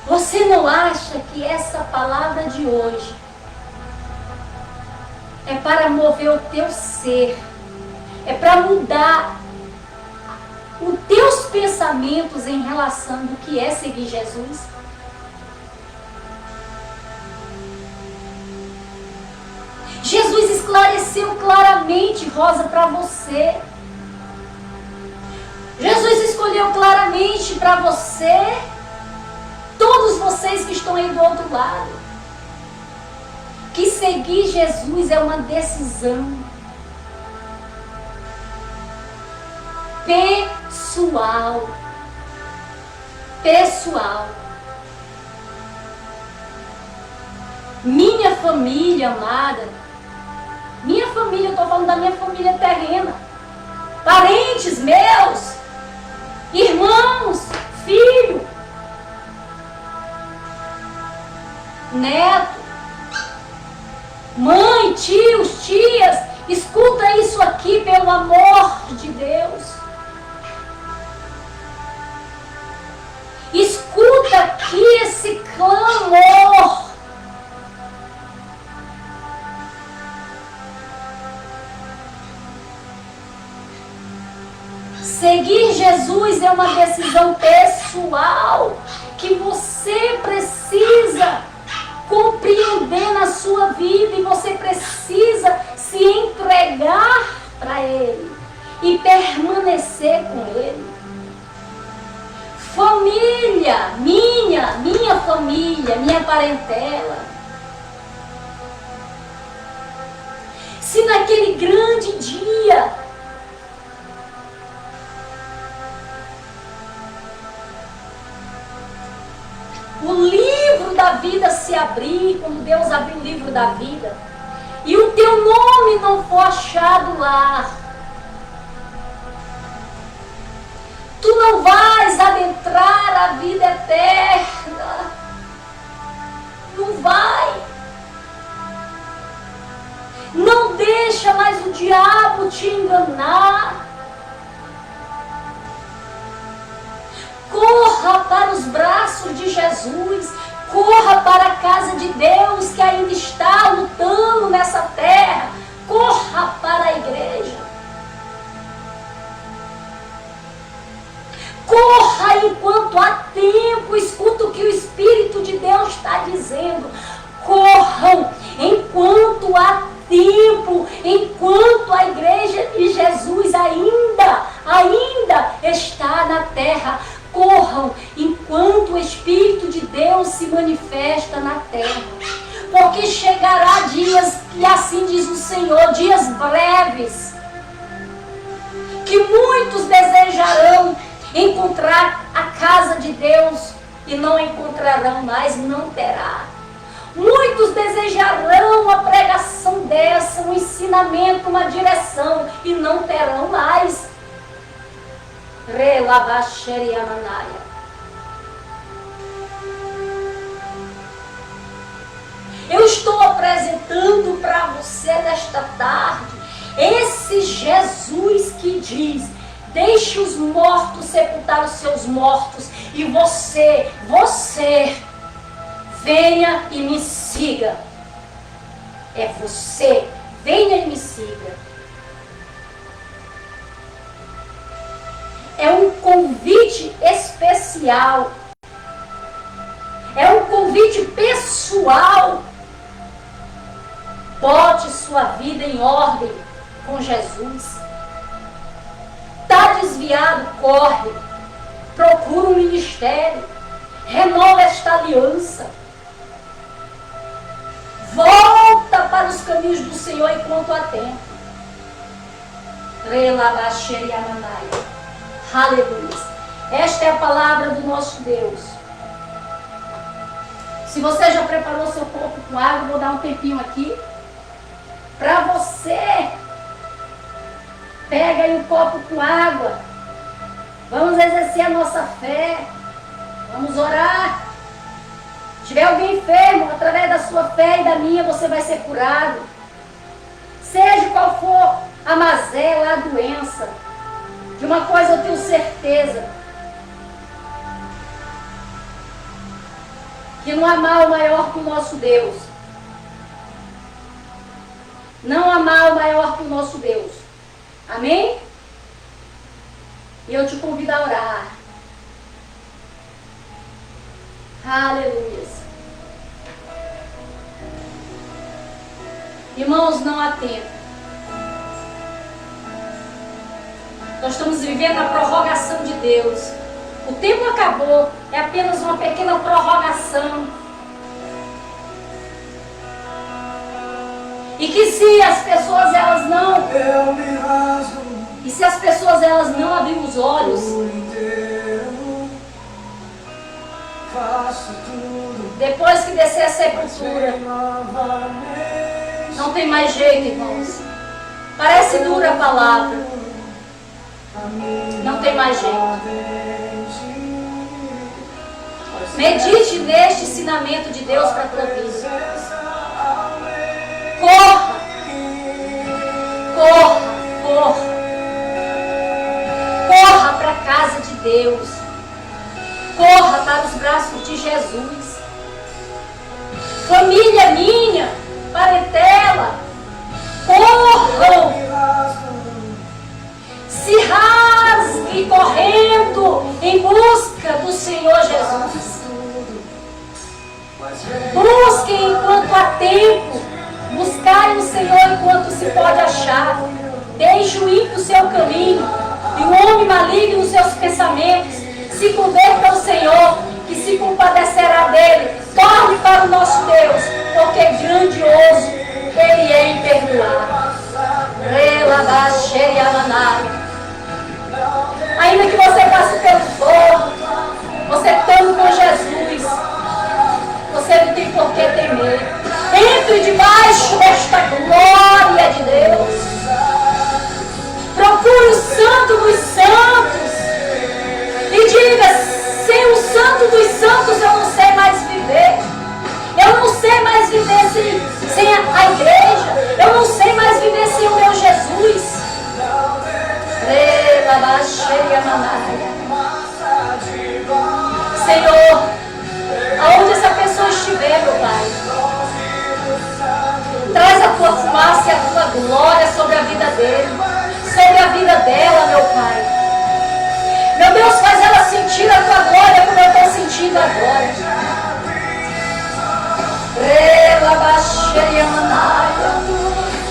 Você não acha que essa palavra de hoje é para mover o teu ser, é para mudar os teus pensamentos em relação do que é seguir Jesus? Jesus esclareceu claramente, Rosa, para você. Jesus escolheu claramente para você, todos vocês que estão aí do outro lado, que seguir Jesus é uma decisão pessoal. Pessoal. Minha família amada, minha família, eu estou falando da minha família terrena, parentes meus, irmãos, filho, neto, mãe, tios, tias, escuta isso aqui pelo amor de Deus. Escuta aqui esse clamor. Seguir Jesus é uma decisão pessoal que você precisa compreender na sua vida, e você precisa se entregar para Ele e permanecer com Ele. Família, minha família, minha parentela. Se naquele grande dia o livro da vida se abrir, quando Deus abrir o livro da vida, e o teu nome não for achado lá, tu não vais adentrar a vida eterna. Não vai. Não deixa mais o diabo te enganar. Corra para os braços de Jesus. Corra para a casa de Deus que ainda está lutando nessa terra. Corra para a igreja. Corra enquanto há tempo. Escuta o que o Espírito de Deus está dizendo. Corram enquanto há tempo. Enquanto a igreja de Jesus ainda está na terra. Corram enquanto o Espírito de Deus se manifesta na terra. Porque chegará dias, e assim diz o Senhor, dias breves, que muitos desejarão encontrar a casa de Deus e não encontrarão mais, não terá. Muitos desejarão a pregação dessa, um ensinamento, uma direção, e não terão mais. Eu estou apresentando para você nesta tarde esse Jesus que diz: deixe os mortos sepultar os seus mortos, e você, venha e me siga. É você, venha e me siga. É um convite especial. É um convite pessoal. Bote sua vida em ordem com Jesus. Está desviado? Corre. Procura um ministério. Renova esta aliança. Volta para os caminhos do Senhor enquanto há tempo. Aleluia. Esta é a palavra do nosso Deus. Se você já preparou seu corpo com água, vou dar um tempinho aqui para você. Pega aí um copo com água. Vamos exercer a nossa fé. Vamos orar. Se tiver alguém enfermo, através da sua fé e da minha, você vai ser curado. Seja qual for a mazela, a doença. De uma coisa eu tenho certeza. Que não há mal maior que o nosso Deus. Não há mal maior que o nosso Deus. Amém? E eu te convido a orar. Aleluia. Irmãos, não há tempo. Nós estamos vivendo a prorrogação de Deus. O tempo acabou. É apenas uma pequena prorrogação. E que se as pessoas elas não... E se as pessoas elas não abrirem os olhos... Depois que descer a sepultura... Não tem mais jeito, irmãos. Parece dura a palavra. Não tem mais jeito. Medite neste ensinamento de Deus para a tua vida. Corra. Corra, corra. Corra para a casa de Deus. Corra para os braços de Jesus. Família minha, parentela, corram. Se rasgue correndo em busca do Senhor Jesus. Busquem enquanto há tempo. Buscarem o Senhor enquanto se pode achar. Deixe o ímpio seu caminho e o homem maligno os seus pensamentos. Se converta ao Senhor, que se compadecerá dele. Torne para o nosso Deus, porque grandioso Ele é em perdoar. Ainda que você passe pelo fogo, você estando com Jesus, você não tem por que temer. Entre debaixo desta glória de Deus. Procure o Santo dos Santos e diga: sem o Santo dos Santos eu não sei mais viver. Eu não sei mais viver sem a igreja. Eu não sei mais viver sem o meu Jesus. Senhor, aonde essa pessoa estiver, meu Pai, traz a tua fumaça e a tua glória sobre a vida dele, sobre a vida dela, meu Pai. Meu Deus, faz ela sentir a tua glória como eu estou sentindo agora.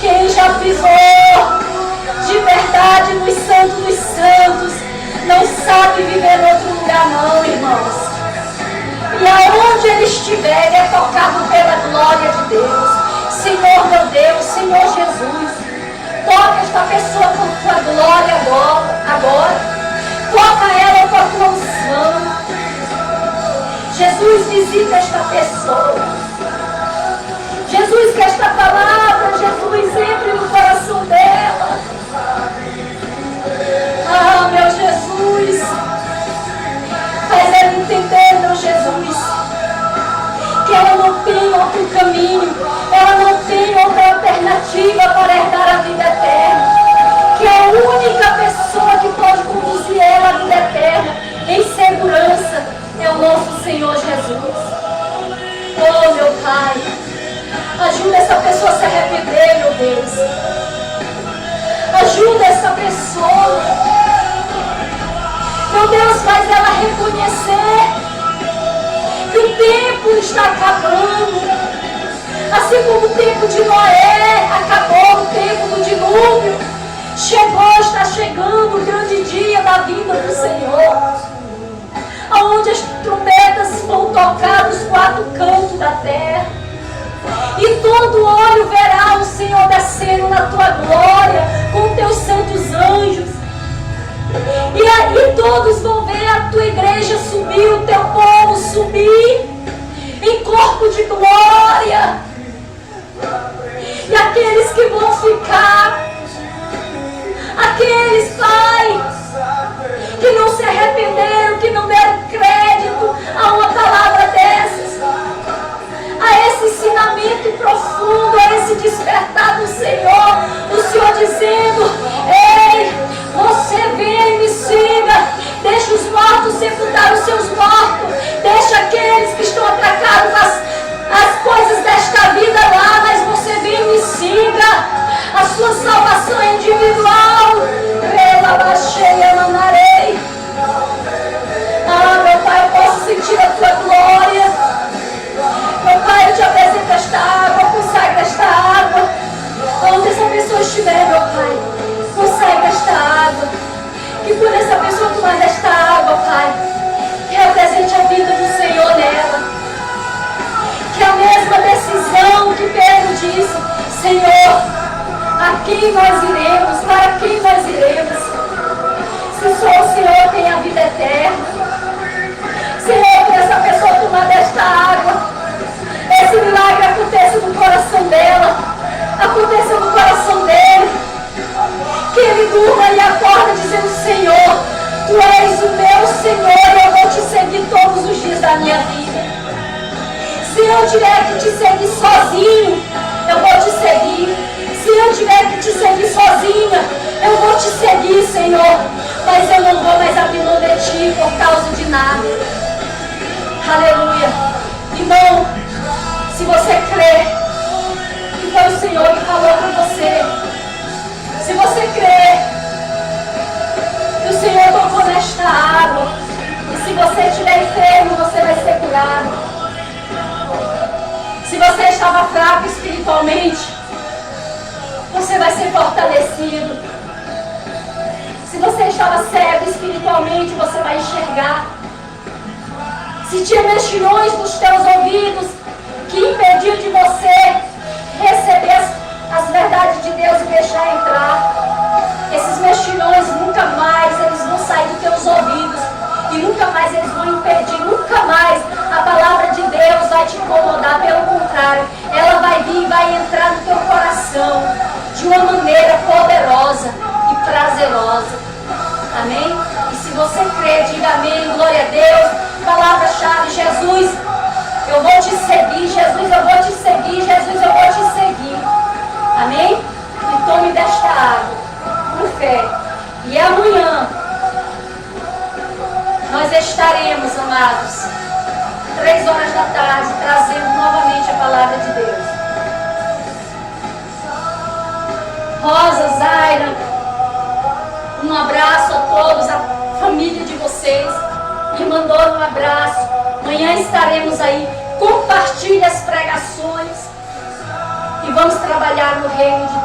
Quem já pisou de verdade nos santos dos santos não sabe viver em outro lugar não, irmãos. E aonde ele estiver, ele é tocado pela glória de Deus. Senhor meu Deus, Senhor Jesus, toca esta pessoa com tua glória agora. Toca ela com a tua unção. Jesus, visita esta pessoa. Jesus, que esta palavra, Jesus, entre no coração dela. Ah, meu Jesus, faz ela entender, meu Jesus, que ela não tem outro caminho, ela não tem outra alternativa para herdar a vida eterna, que a única pessoa que pode conduzir ela à vida eterna em segurança é o nosso Senhor Jesus. Oh, meu Pai, ajuda essa pessoa a se arrepender, meu Deus. Ajuda essa pessoa. Meu Deus, faz ela reconhecer que o tempo está acabando. Assim como o tempo de Noé acabou, o tempo do dilúvio chegou, está chegando o grande dia da vinda do Senhor, aonde as trombetas vão tocar nos quatro cantos da terra. E todo olho verá o Senhor descendo na tua glória com teus santos anjos. E aí todos vão ver a tua igreja subir, o teu povo subir em corpo de glória. E aqueles que vão ficar, aqueles esse despertar do Senhor, o Senhor dizendo: ei, você vem e me siga. Deixa os mortos sepultar os seus mortos. Deixa aqueles que estão atracados as coisas desta vida lá, mas você vem e me siga. A sua salvação é individual. Rela cheia manarei. Ah, meu Pai, eu posso sentir a tua glória. Meu Pai, eu te apresento esta água, consagra esta água. Onde essa pessoa estiver, meu Pai, consagra esta água. Que quando essa pessoa tomar desta água, Pai, represente a vida do Senhor nela. Que a mesma decisão que Pedro disse: Senhor, a quem nós iremos? Para quem nós iremos? Se só o Senhor tem a vida eterna. Senhor, que essa pessoa tomar desta água, esse milagre aconteça no coração dela, aconteça no coração dele. Que ele durma e acorda dizendo: Senhor, Tu és o meu Senhor e eu vou Te seguir todos os dias da minha vida. Se eu tiver que Te seguir sozinho, eu vou Te seguir. Se eu tiver que Te seguir sozinha, eu vou Te seguir, Senhor. Mas eu não vou mais abrir mão de Ti por causa de nada. Aleluia. Irmão, se você crê que foi o Senhor que falou com você, se você crê que o Senhor tocou nesta água, e se você estiver enfermo, você vai ser curado. Se você estava fraco espiritualmente, você vai ser fortalecido. Se você estava cego espiritualmente, você vai enxergar. Se tinha mexilhões nos teus ouvidos que impediu de você receber as verdades de Deus e deixar entrar, esses mexilhões nunca mais eles vão sair dos teus ouvidos e nunca mais eles vão impedir, nunca mais a palavra de Deus vai te incomodar. Pelo contrário, ela vai vir e vai entrar no teu coração de uma maneira poderosa e prazerosa. Amém? E se você crê, diga amém, glória a Deus. Palavra-chave: Jesus, eu vou Te seguir. Jesus, eu vou Te seguir. Jesus, eu vou Te seguir. Amém? E tome desta água por fé. E amanhã nós estaremos, amados, 3 horas da tarde, trazendo novamente a palavra de Deus. Rosa, Zaira, um abraço a todos, a família de vocês. Irmã Dora, um abraço. Amanhã estaremos aí. Compartilhe as pregações e vamos trabalhar no reino de Deus.